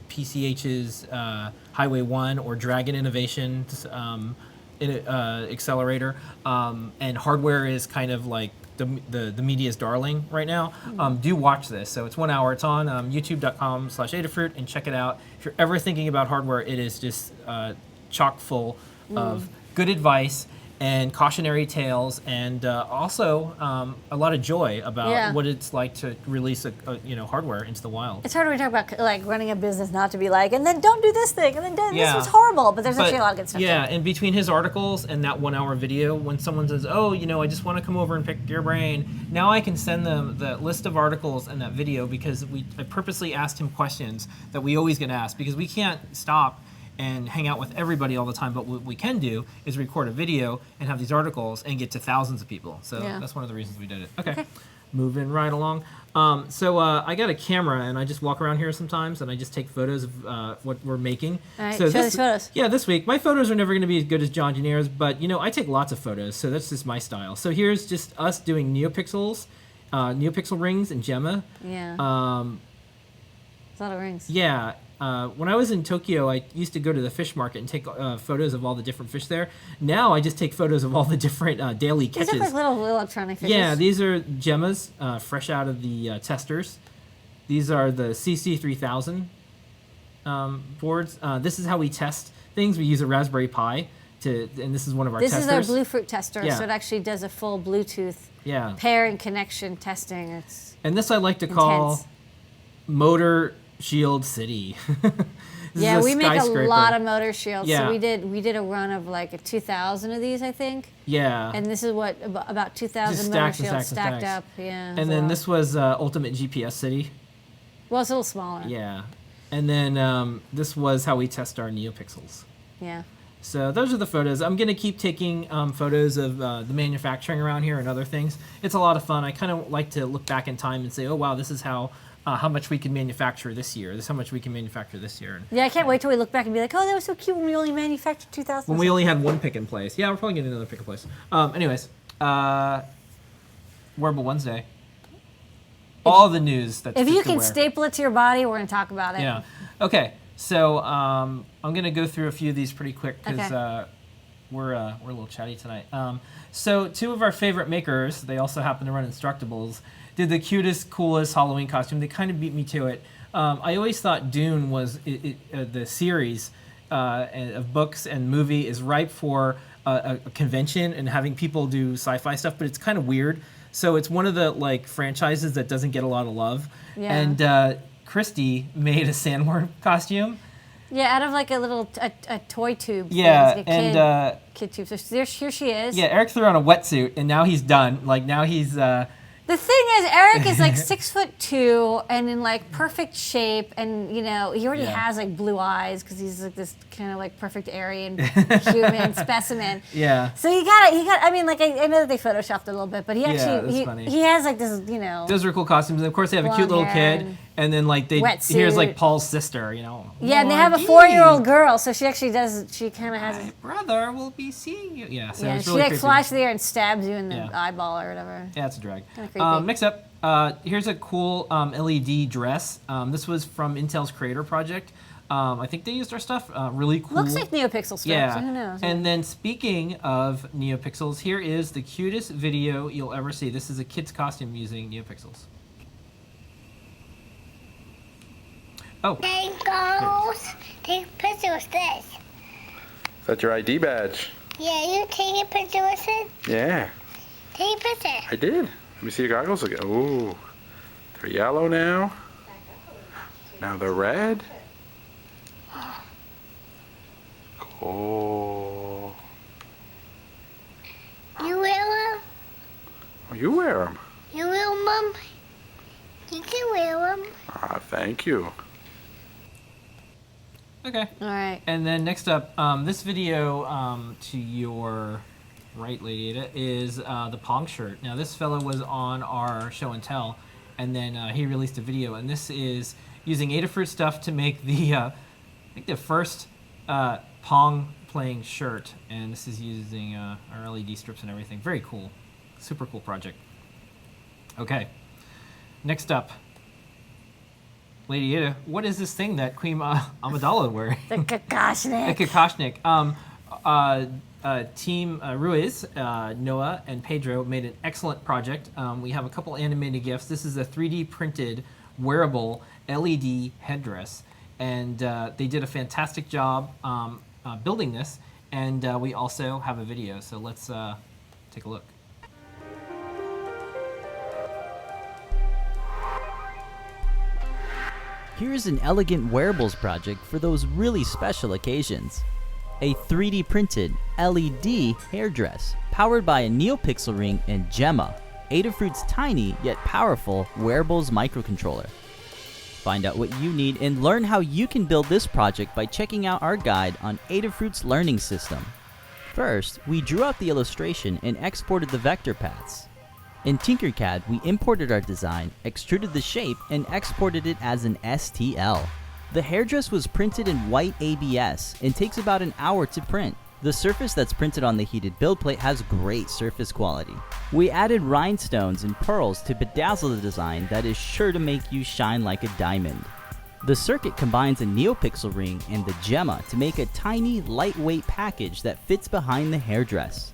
PCH's Highway 1 or Dragon Innovation accelerator, and hardware is kind of the media's darling right now. Do watch this. So it's 1 hour. It's on youtube.com/Adafruit, and check it out. If you're ever thinking about hardware, it is just chock full of good advice and cautionary tales, and also a lot of joy about what it's like to release a hardware into the wild. It's hard when we talk about like running a business not to be like, and then don't do this thing, and then this was horrible. But there's actually a lot of good stuff. Yeah, too. and between his articles and that 1 hour video, when someone says, "Oh, I just want to come over and pick your brain," now I can send them the list of articles and that video because I purposely asked him questions that we always get asked because we can't stop and hang out with everybody all the time, but what we can do is record a video and have these articles and get to thousands of people. So that's one of the reasons we did it. Okay. Moving right along. So I got a camera and I just walk around here sometimes and I just take photos of what we're making. All right, so show these photos. Yeah, this week. My photos are never going to be as good as John Janier's, but I take lots of photos, so that's just my style. So here's just us doing neopixels, neopixel rings and Gemma. Yeah. It's a lot of rings. Yeah. When I was in Tokyo, I used to go to the fish market and take photos of all the different fish there. Now I just take photos of all the different daily catches. These are like little electronic fishes. Yeah, these are gemmas, fresh out of the testers. These are the CC3000 boards. This is how we test things. We use a Raspberry Pi and this is one of our testers. This is our Bluefruit tester, Yeah. so it actually does a full Bluetooth pair and connection testing. And this I like to call Motor Shield City. We make a lot of motor shields. Yeah. So we did a run of like 2,000 of these, I think. Yeah. And this is what about 2,000 motor shields stacked up. Yeah. And then this was Ultimate GPS City. Well, it's a little smaller. Yeah. And then this was how we test our neopixels. Yeah. So those are the photos. I'm going to keep taking photos of the manufacturing around here and other things. It's a lot of fun. I kind of like to look back in time and say, oh, wow, this is how much we can manufacture this year. This is how much we can manufacture this year. Yeah, I can't wait till we look back and be like, oh, that was so cute when we only manufactured 2,000. When we only had one pick in place. Yeah, we're probably getting another pick in place. Anyways, Wearable Wednesday. All the news that's if you can staple it to your body, we're going to talk about it. Yeah. Okay. So I'm going to go through a few of these pretty quick because we're a little chatty tonight. So two of our favorite makers, they also happen to run Instructables, did the cutest, coolest Halloween costume. They kind of beat me to it. I always thought Dune was the series of books and movie is ripe for a convention and having people do sci-fi stuff, but it's kind of weird. So it's one of the franchises that doesn't get a lot of love. Yeah. And Christy made a sandworm costume. Yeah, out of like a little a toy tube. Yeah, thing, and kid tube. So here she is. Yeah, Eric threw on a wetsuit, and now he's done. Now he's. The thing is, Eric is like 6'2" and in like perfect shape, and he already has like blue eyes because he's like this kind of like perfect Aryan human specimen. Yeah. So he got. I mean, like I know that they photoshopped it a little bit, but he actually he has like this, Those are cool costumes, and of course they have a cute little kid, and then here's like Paul's sister, Yeah, and they have a 4-year-old girl, so she actually does. She kind of has. My brother will be seeing you. Yeah. So it's she really like creepy. flies through the air and stabs you in the eyeball or whatever. Yeah, it's a drag. Next up, here's a cool LED dress. This was from Intel's Creator Project. I think they used our stuff. Really cool. Looks like NeoPixel stuff. Yeah. So who knows? And then speaking of NeoPixels, here is the cutest video you'll ever see. This is a kid's costume using NeoPixels. Oh. There goes. Take a picture with this. Is that your ID badge? Yeah, you take a picture with it? Yeah. Take a picture. I did. Let me see your goggles again. Ooh. They're yellow now. Now they're red. Cool. You wear them? Oh, you wear them. You wear them, Mom? You can wear them. Ah, thank you. Okay. All right. And then next up, this video to your right, Lady Ada, is the Pong shirt. Now, this fellow was on our show and tell, and then he released a video, and this is using Adafruit stuff to make the, I think the first Pong playing shirt, and this is using our LED strips and everything. Very cool. Super cool project. Okay. Next up, Lady Ada, what is this thing that Queen Amidala wearing? The Kakashnik. The Kakashnik. Team Ruiz, Noah, and Pedro made an excellent project. We have a couple animated gifts. This is a 3D printed wearable LED headdress, and they did a fantastic job building this. And we also have a video, so let's take a look. Here's an elegant wearables project for those really special occasions. A 3D printed LED hairdress powered by a NeoPixel ring and Gemma, Adafruit's tiny yet powerful wearables microcontroller. Find out what you need and learn how you can build this project by checking out our guide on Adafruit's learning system. First, we drew out the illustration and exported the vector paths. In Tinkercad, we imported our design, extruded the shape, and exported it as an STL. The hairdress was printed in white ABS and takes about an hour to print. The surface that's printed on the heated build plate has great surface quality. We added rhinestones and pearls to bedazzle the design that is sure to make you shine like a diamond. The circuit combines a NeoPixel ring and the Gemma to make a tiny, lightweight package that fits behind the hairdress.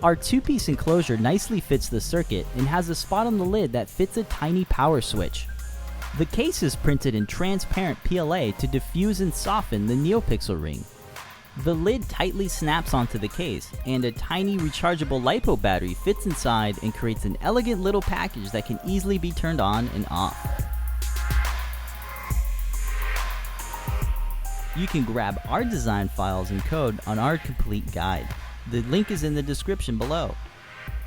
Our two-piece enclosure nicely fits the circuit and has a spot on the lid that fits a tiny power switch. The case is printed in transparent PLA to diffuse and soften the NeoPixel ring. The lid tightly snaps onto the case, and a tiny rechargeable LiPo battery fits inside and creates an elegant little package that can easily be turned on and off. You can grab our design files and code on our complete guide. The link is in the description below.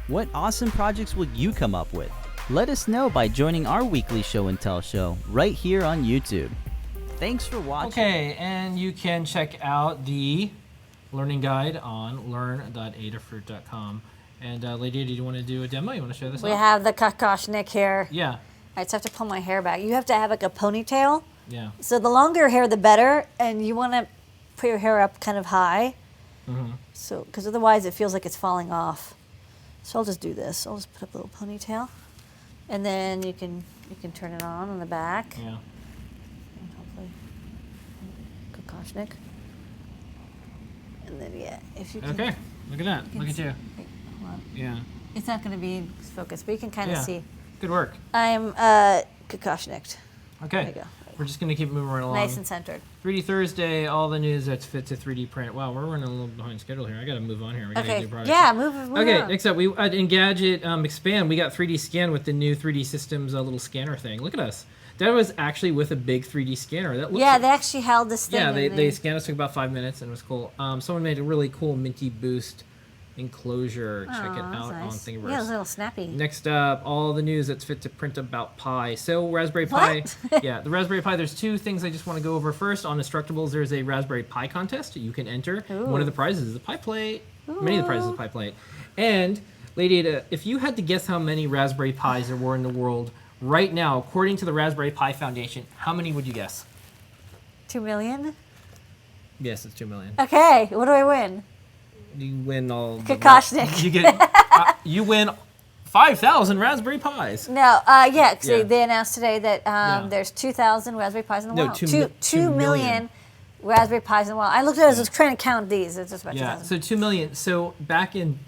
What awesome projects will you come up with? Let us know by joining our weekly show and tell show right here on YouTube. Thanks for watching. Okay, and you can check out the learning guide on learn.adafruit.com. And Lady, do you want to do a demo? You want to show this We off? have the Kakashnik here. Yeah, I just have to pull my hair back. You have to have like a ponytail. yeah. So the longer your hair, the better. And you want to put your hair up kind of high. Mm-hmm. So, because otherwise it feels like it's falling off. So I'll just do this. I'll just put up a little ponytail. And then you can turn it on the back. Yeah. And hopefully, Kokoshnik. And then, yeah, if you can. Okay, look at that. can Look at see- you. Wait, hold on. Yeah. It's not going to be focused, but you can kind of Yeah. see. Good work. I'm Kokoshnik. Okay. There you go. We're just going to keep moving right along. Nice and centered. 3D Thursday, all the news that's fit to 3D print. Wow, we're running a little behind schedule here. I got to move on here. We got to Okay. do products. Yeah, move Okay, on. next up, we in Gadget Expand, we got 3D Scan with the new 3D Systems little scanner thing. Look at us. That was actually with a big 3D scanner. That looks Yeah, they actually held this thing. yeah, and they scanned us. Took about 5 minutes, and it was cool. Someone made a really cool Minty Boost enclosure. Check it Aw, that's out on nice. Thingiverse. Yeah, it was a little snappy. Next up, all the news that's fit to print about Pi. So Raspberry Pi, What? yeah, the Raspberry Pi. There's two things I just want to go over. First, on Instructables, there's a Raspberry Pi contest you can enter. Ooh. One of the prizes is a Pi plate. Many of the prizes is a Pi plate. And Lady Ada, if you had to guess how many Raspberry Pis there were in the world right now, according to the Raspberry Pi Foundation, how many would you guess? 2 million? Yes, it's 2 million. Okay, what do I win? You win all. Kokoshnik. You get. You win 5,000 Raspberry Pis. No, yeah, 'cause Yeah. they announced today that Yeah. there's 2,000 Raspberry Pis in the No, world. 2 million Raspberry Pis in the world. I looked at it as I was trying to count these. It's just about Yeah, 2,000. so 2 million. So back on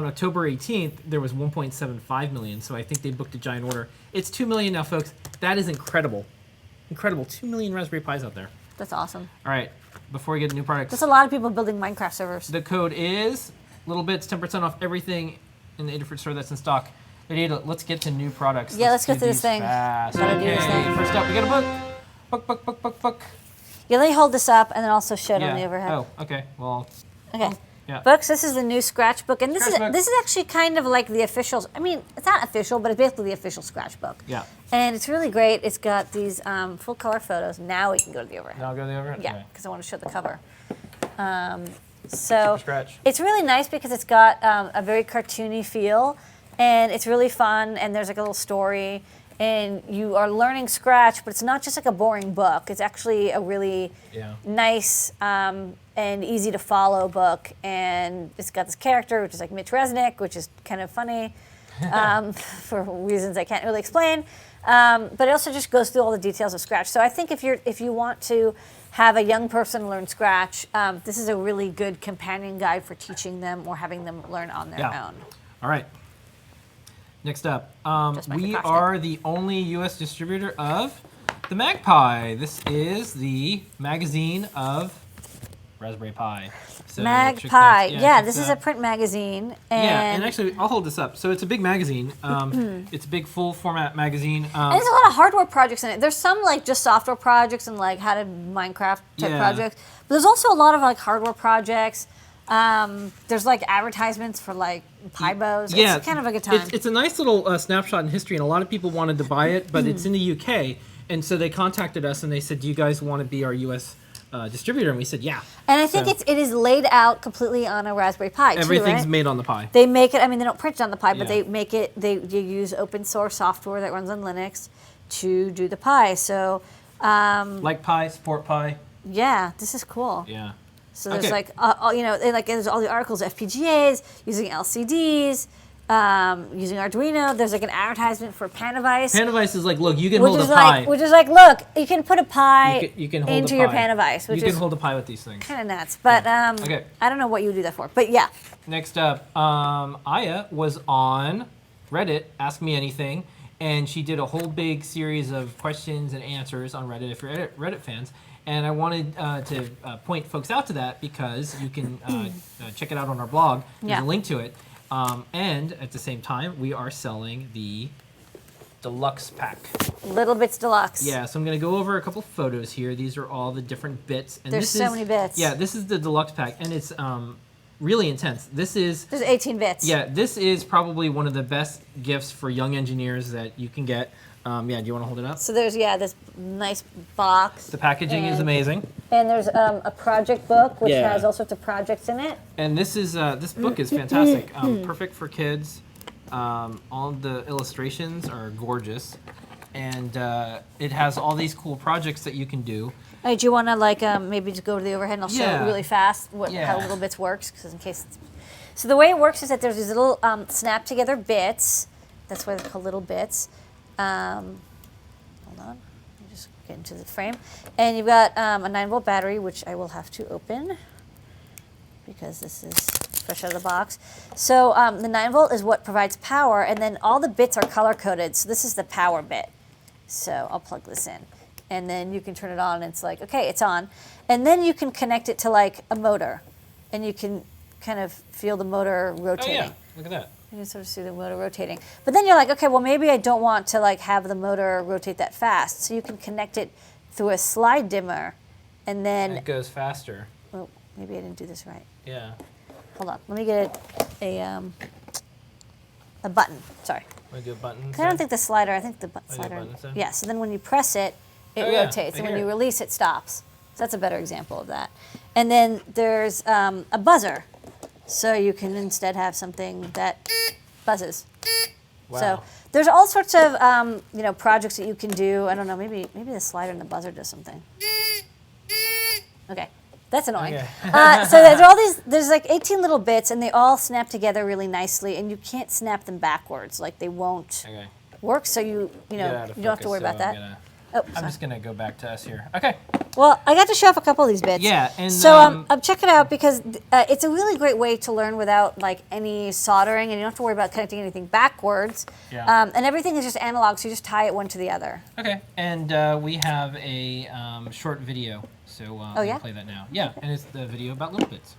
October 18th, there was 1.75 million. So I think they booked a giant order. It's 2 million now, folks. That is incredible. Incredible. 2 million Raspberry Pis out there. That's awesome. All right, before we get to new products, There's a lot of people building Minecraft servers. the code is littlebits, 10% off everything in the Adafruit store that's in stock. Lady Ada, let's get to new products. Yeah, Let's let's go do through this these thing. fast. Gotta do this Okay, thing. first up, we got a book. Yeah, let me hold this up and then also show it on the Yeah. overhead. Oh, okay. Well, Okay. yeah. Books. This is the new scratchbook, and Scratchbook. this is actually kind of like the official. I mean, it's not official, but it's basically the official scratchbook. Yeah. And it's really great. It's got these full color photos. Now we can go to the overhead. Now I'll go to the overhead. Yeah, Okay. because I want to show the cover. So Scratch. it's really nice because it's got a very cartoony feel, and it's really fun. And there's like a little story, and you are learning Scratch, but it's not just like a boring book. It's actually a really Yeah. nice and easy to follow book. And it's got this character, which is like Mitch Resnick, which is kind of funny for reasons I can't really explain. But it also just goes through all the details of Scratch. So I think if you want to have a young person learn Scratch, this is a really good companion guide for teaching them or having them learn on their own. All right. Next up, Just my we concoction. are the only U.S. distributor of the Magpie. This is the magazine of Raspberry Pi. So Magpie. Yeah, it's, this is a print magazine. and actually, I'll hold this up. So it's a big magazine. It's a big full format magazine. And there's a lot of hardware projects in it. There's some like just software projects and like how to Minecraft type projects. But there's also a lot of like hardware projects. There's like advertisements for like Pibos. Yeah, It's kind of a good time. It's a nice little snapshot in history, and a lot of people wanted to buy it, but it's in the UK, and so they contacted us and they said, "Do you guys want to be our U.S. Distributor?" And we said, "Yeah." And I think So it is laid out completely on a Raspberry Pi too, everything's right? made on the Pi. They make it. I mean, they don't print it on the Pi, but Yeah. they make it. You use open source software that runs on Linux to do the Pi. So, Like Pi, support Pi. yeah, this is cool. Yeah. So there's Okay. like, there's all the articles, FPGAs, using LCDs, using Arduino. There's like an advertisement for Panavice. Panavice is like, look, you can which hold a is Pi. like, look, you can put a Pi You can hold into a your Pi. Panavice, which You can is hold a Pi with these things. kind of nuts. But Okay. I don't know what you would do that for. But yeah, Next up, Aya was on Reddit, Ask Me Anything, and she did a whole big series of questions and answers on Reddit if you're Reddit fans. And I wanted to point folks out to that because you can check it out on our blog. There's Yeah. a link to it. And at the same time, we are selling the deluxe pack. Little Bits Deluxe. Yeah, so I'm going to go over a couple photos here. These are all the different bits. And There's this so is, many bits. Yeah, this is the deluxe pack, and it's really intense. This is There's 18 bits. yeah, this is probably one of the best gifts for young engineers that you can get. Do you want to hold it up? So there's this nice box. The packaging is And- amazing, And there's a project book which Yeah. has all sorts of projects in it. and this book is fantastic. Perfect for kids. All the illustrations are gorgeous, and it has all these cool projects that you can do. Hey, do you want to maybe just go to the overhead and I'll show Yeah. you really fast how Yeah. Little Bits works, because in case. So the way it works is that there's these little snap together bits. That's why they're called Little Bits. Hold on, let me just get into the frame. And you've got a 9-volt battery, which I will have to open because this is fresh out of the box. So the 9-volt is what provides power, and then all the bits are color coded. So this is the power bit. So I'll plug this in. And then you can turn it on, and it's like, okay, it's on. And then you can connect it to like a motor, and you can kind of feel the motor Oh rotating. yeah, look at that. You can sort of see the motor rotating. But then you're like, okay, well, maybe I don't want to like have the motor rotate that fast. So you can connect it through a slide dimmer, and And then, it goes faster. oh, maybe I didn't do this right. Yeah. Hold on, let me get a button. Sorry. Want to do a button? 'Cause I don't think the slider. I think the Oh, yeah, slider. button instead? Yeah. So then when you press it, it Oh, yeah, rotates, I and when hear you it. release, it stops. So that's a better example of that. And then there's a buzzer, so you can instead have something that buzzes. Wow. So there's all sorts of projects that you can do. I don't know. Maybe the slider and the buzzer does something. Okay. That's annoying. Okay. So there's all these. There's like 18 little bits, and they all snap together really nicely. And you can't snap them backwards; like they won't Okay. work. So you Get out you of don't have to focus, worry so about that. Oh, I'm sorry. just gonna go back to us here. Okay. Well, I got to show off a couple of these bits. Yeah, and, so check it out because it's a really great way to learn without like any soldering, and you don't have to worry about connecting anything backwards. Yeah. And everything is just analog, so you just tie it one to the other. Okay, and we have a short video, so Oh, yeah? I'll play that now. Yeah, and it's the video about Little Bits.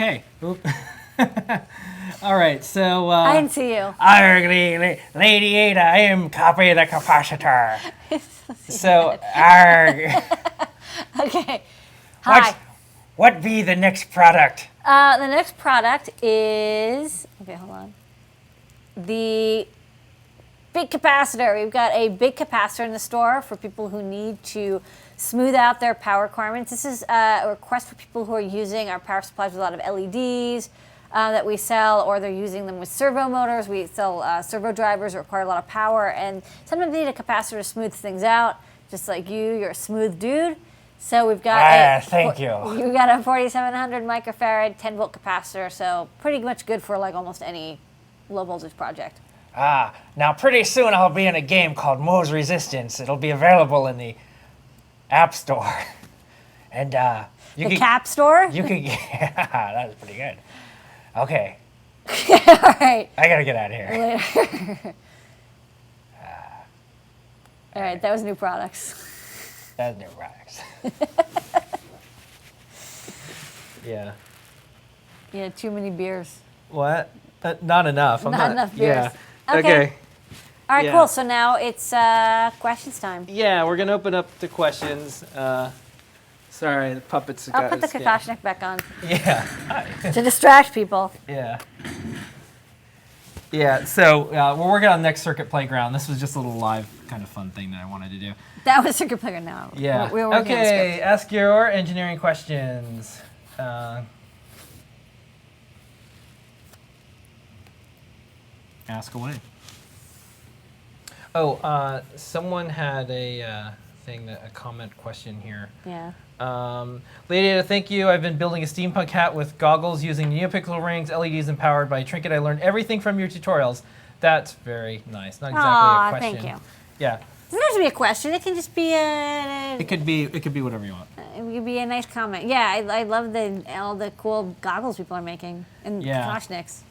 Okay. Oop. All right. So. I didn't see you. Lady Ada, I am copy the capacitor. So, arg. Okay. Hi. What be the next product? The next product is, okay, hold on. The big capacitor. We've got a big capacitor in the store for people who need to smooth out their power requirements. This is a request for people who are using our power supplies with a lot of LEDs that we sell, or they're using them with servo motors. We sell servo drivers that require a lot of power, and sometimes they need a capacitor to smooth things out. Just like you're a smooth dude. So we've got thank you. You've got a 4700 microfarad 10 volt capacitor, so pretty much good for like almost any low voltage project. Now pretty soon I'll be in a game called Mo's Resistance. It'll be available in the App Store. And The Cap Store? You can yeah, that was pretty good. Okay. All right. I gotta get out of here. All right, that was new products. That's new products. Yeah. Yeah, too many beers. What? Not enough. Not enough beers. Yeah. Okay. All right, Yeah. cool. So now it's questions time. Yeah, we're gonna open up the questions. Sorry, the puppets. I'll put the Kakashnik back on Yeah. to distract people. Yeah. Yeah. So we're working on next circuit playground. This was just a little live kind of fun thing that I wanted to do. That was Circuit Playground now. Yeah. We're working on the Okay. script. Ask your engineering questions. Ask away. Oh, someone had a a comment question here. Yeah. Lady Ada, thank you. I've been building a steampunk hat with goggles using NeoPixel rings, LEDs, and powered by Trinket. I learned everything from your tutorials. That's very nice. Not exactly Aw, a question. thank you. Yeah. It doesn't have to be a question. It can just be a. It could be whatever you want. It could be a nice comment. Yeah, I love all the cool goggles people are making and Yeah. Kakashniks.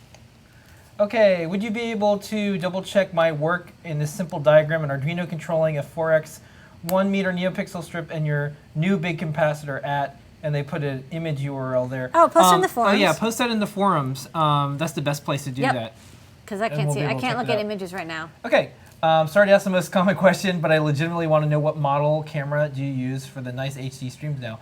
Okay, would you be able to double check my work in this simple diagram in Arduino controlling a 4x 1 meter NeoPixel strip and your new big capacitor at, and they put an image URL there. Oh, post it in the forums. Oh yeah, post that in the forums. That's the best place to do Yep. that. Because I And can't we'll see. be I able to can't check look it at out. images right now. Okay, sorry to ask the most common question, but I legitimately want to know what model camera do you use for the nice HD streams now?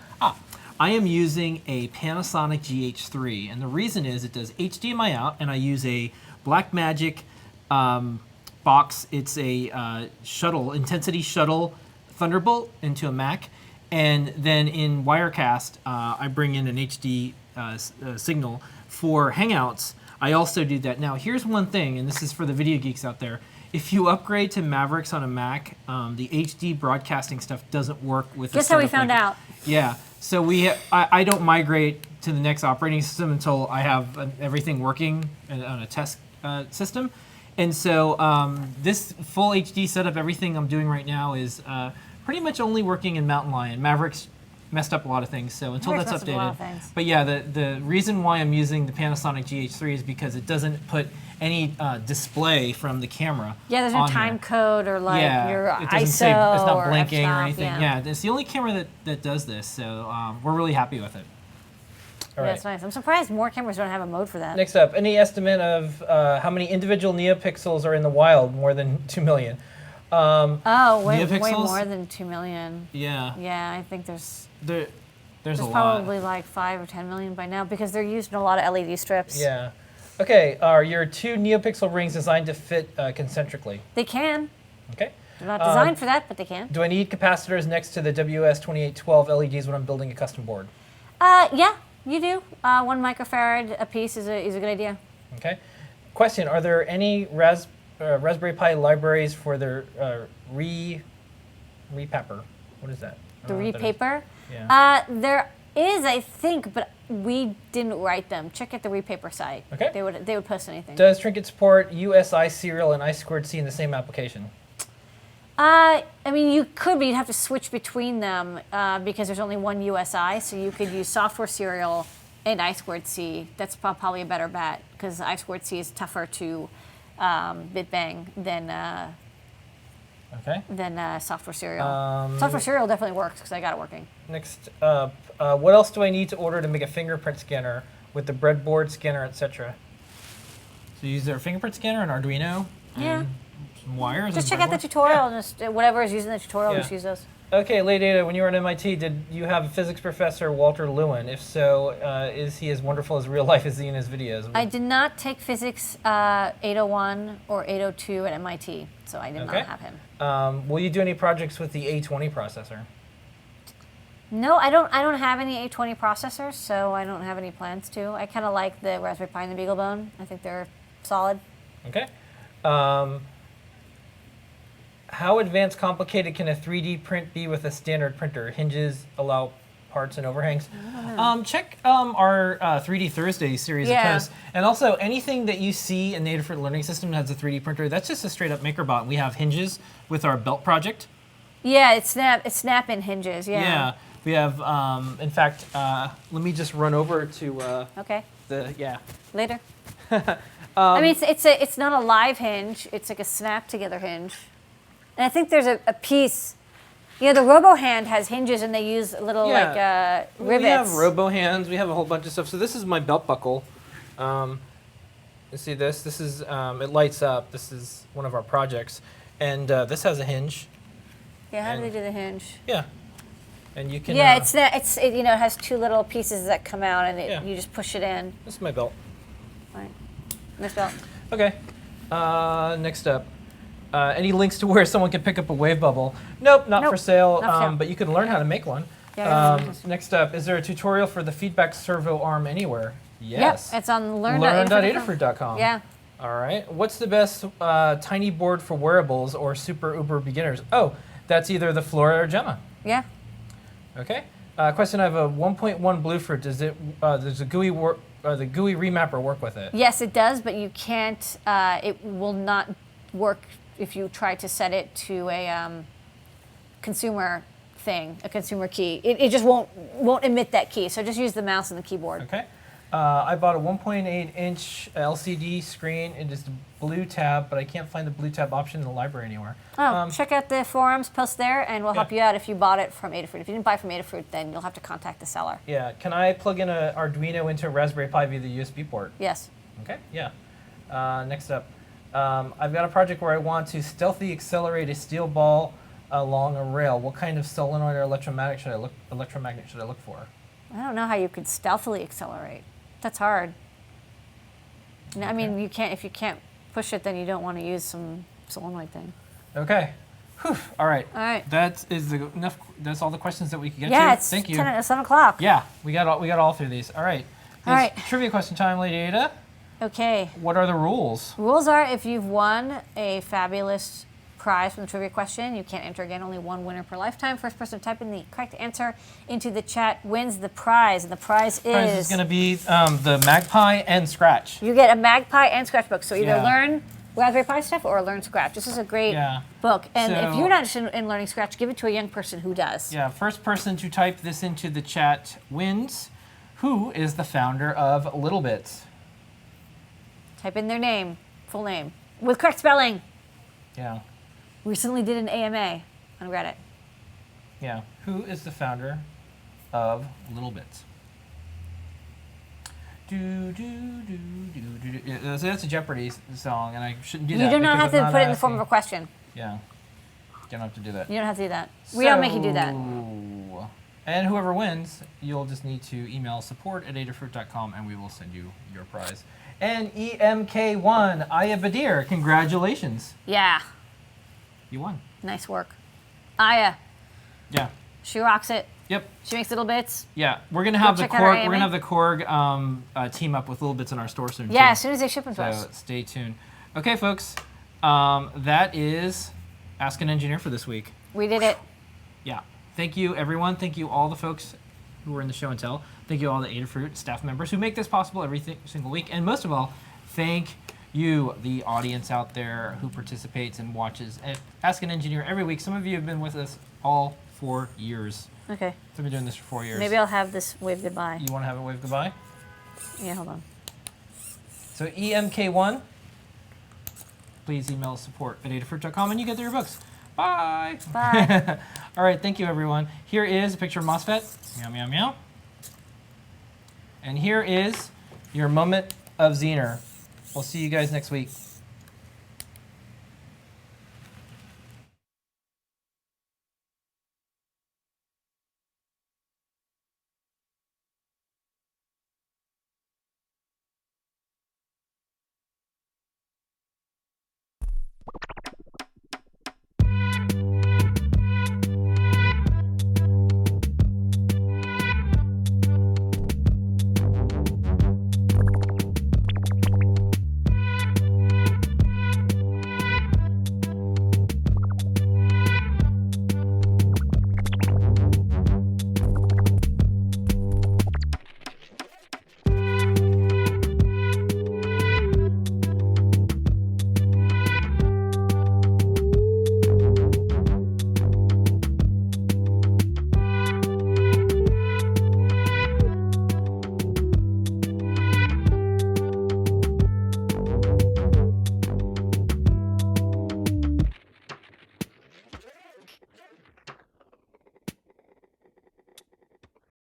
I am using a Panasonic GH3, and the reason is it does HDMI out, and I use a Blackmagic box. It's a shuttle, Intensity Shuttle Thunderbolt into a Mac, and then in Wirecast, I bring in an HD signal for Hangouts. I also do that. Now, here's one thing, and this is for the video geeks out there. If you upgrade to Mavericks on a Mac, the HD broadcasting stuff doesn't work with. Guess how we found out. Yeah, so I don't migrate to the next operating system until I have everything working on a test system. And so this full HD setup, everything I'm doing right now is pretty much only working in Mountain Lion. Mavericks messed up a lot of things, so until Mavericks that's messed up a lot updated. of things. But yeah, the reason why I'm using the Panasonic GH3 is because it doesn't put any display from the camera. Yeah, there's no on time here. code or like your it doesn't ISO say, it's not or blinking or f-stop, anything. Yeah, it's the only camera that does this, so we're really happy with it. All right. That's nice. I'm surprised more cameras don't have a mode for that. Next up, any estimate of how many individual NeoPixels are in the wild? More than 2 million. Oh, way NeoPixels? more than 2 million. Yeah. Yeah, I think there's There's a lot. probably like 5 or 10 million by now because they're used in a lot of LED strips. Yeah. Okay, are your 2 NeoPixel rings designed to fit concentrically? They can. Okay. They're not designed for that, but they can. Do I need capacitors next to the WS2812 LEDs when I'm building a custom board? Yeah, you do. 1 microfarad a piece is a good idea. Okay. Question, are there any Raspberry Pi libraries for the repapper? What is that? I The don't know what that is. repaper. Yeah. There is, I think, but we didn't write them. Check at the repaper site. Okay. They would post anything. Does Trinket support USI serial and I2C in the same application? I mean, you could, but you'd have to switch between them because there's only one USI, so you could use software serial and I2C. That's probably a better bet because I2C is tougher to bit bang than software serial. Software serial definitely works because I got it working. Next up, what else do I need to order to make a fingerprint scanner with the breadboard, scanner, etc. So you use their fingerprint scanner, an Arduino, Yeah. and some wires. Just and check out the breadboard. tutorial and just whatever is using the tutorial, Yeah. just use those. Okay, Lady Ada, when you were at MIT, did you have a physics professor, Walter Lewin? If so, is he as wonderful as real life as he in his videos? I did not take physics 801 or 802 at MIT, so I did Okay. not have him. Will you do any projects with the A20 processor? No, I don't have any A20 processors, so I don't have any plans to. I kind of like the Raspberry Pi and the BeagleBone. I think they're solid. Okay. How advanced, complicated can a 3D print be with a standard printer? Hinges allow parts and overhangs. Check our 3D Thursday series of Yeah. posts. And also, anything that you see in the Adafruit Learning System that has a 3D printer, that's just a straight up MakerBot. We have hinges with our belt project. Yeah, it's snap-in hinges. Yeah. We have, in fact, let me just run over to Okay. Later. I mean, it's not a live hinge. It's like a snap together hinge. And I think there's a piece. You know, the RoboHand has hinges, and they use little rivets. We have robo hands. We have a whole bunch of stuff. So this is my belt buckle. You see this? This is it lights up. This is one of our projects, and this has a hinge. Yeah, how do they and- do the hinge? Yeah, and you can. Yeah, it has two little pieces that come out, and Yeah. you just push it in. This is my belt. Right. Nice belt. Okay. Next up. Any links to where someone can pick up a wave bubble? Nope, not Nope, for sale. not for sale. But you can learn how to make one. Yeah, Next up, is there a tutorial for the feedback servo arm anywhere? Yes. Yep, it's on Learn.adafruit.com. Yeah. All right. What's the best tiny board for wearables or super uber beginners? Oh, that's either the Flora or Gemma. Yeah. Okay. Question: I have a 1.1 Bluefruit. Does the GUI remapper work with it? Yes, it does, but you can't. It will not work if you try to set it to a consumer thing, a consumer key. It just won't emit that key. So just use the mouse and the keyboard. Okay. I bought a 1.8-inch LCD screen. It is the blue tab, but I can't find the blue tab option in the library anywhere. Oh, check out the forums, post there, and we'll help Yeah. you out if you bought it from Adafruit. If you didn't buy from Adafruit, then you'll have to contact the seller. Yeah. Can I plug in an Arduino into a Raspberry Pi via the USB port? Yes. Okay. Yeah. Next up, I've got a project where I want to stealthily accelerate a steel ball along a rail. What kind of solenoid or electromagnet should I look for? I don't know how you could stealthily accelerate. That's hard. No, I mean, you can't. If you can't push it, then you don't want to use some solenoid thing. Okay. Whew. All right. All right. That is enough. That's all the questions that we can get Yeah, to. it's Thank you. 7 o'clock. Yeah, we got all through these. All right. All right. It's trivia question time, Lady Ada. Okay. What are the rules? Rules are: if you've won a fabulous prize from the trivia question, you can't enter again. Only one winner per lifetime. First person to type in the correct answer into the chat wins the prize, and the prize Prize is going to be the Magpie and Scratch. you get a Magpie and Scratch book. So either Yeah. learn Raspberry Pi stuff or learn Scratch. This is a great Yeah. book. And if So- you're not interested in learning Scratch, give it to a young person who does. Yeah, first person to type this into the chat wins. Who is the founder of littlebits? Type in their name, full name, with correct spelling. Yeah, Recently did an AMA on Reddit. yeah. Who is the founder of littlebits? Do do do do do. Do. Yeah, so that's a Jeopardy song, and I shouldn't do that. You do not have because to I'm put it not in the form of a asking- question. Yeah, you don't have to do that. You don't have to do that. We don't make you do that. So- And whoever wins, you'll just need to email support@adafruit.com, and we will send you your prize. And EMK1, Aya Badir, congratulations. Yeah, You won. nice work. Aya, Yeah. she rocks it. Yep. She makes little bits. Yeah. We're gonna have the check out our Korg. We're AMA. gonna have the Korg team up with little bits in our store soon. Yeah, too. as soon as they ship them to So us. stay tuned. Okay, folks. That is Ask an Engineer for this week. We did it. Yeah. Thank you, everyone. Thank you, all the folks who were in the show and tell. Thank you, all the Adafruit staff members who make this possible every single week. And most of all, thank you, the audience out there who participates and watches Ask an Engineer every week. Some of you have been with us all 4 years. Okay. I've been doing this for 4 years. Maybe I'll have this wave goodbye. You want to have a wave goodbye? Yeah, hold on. So EMK1, please email support@adafruit.com and you get your books. Bye. Bye. All right, thank you, everyone. Here is a picture of Mosfet. Meow, meow, meow. And here is your moment of Zener. We'll see you guys next week.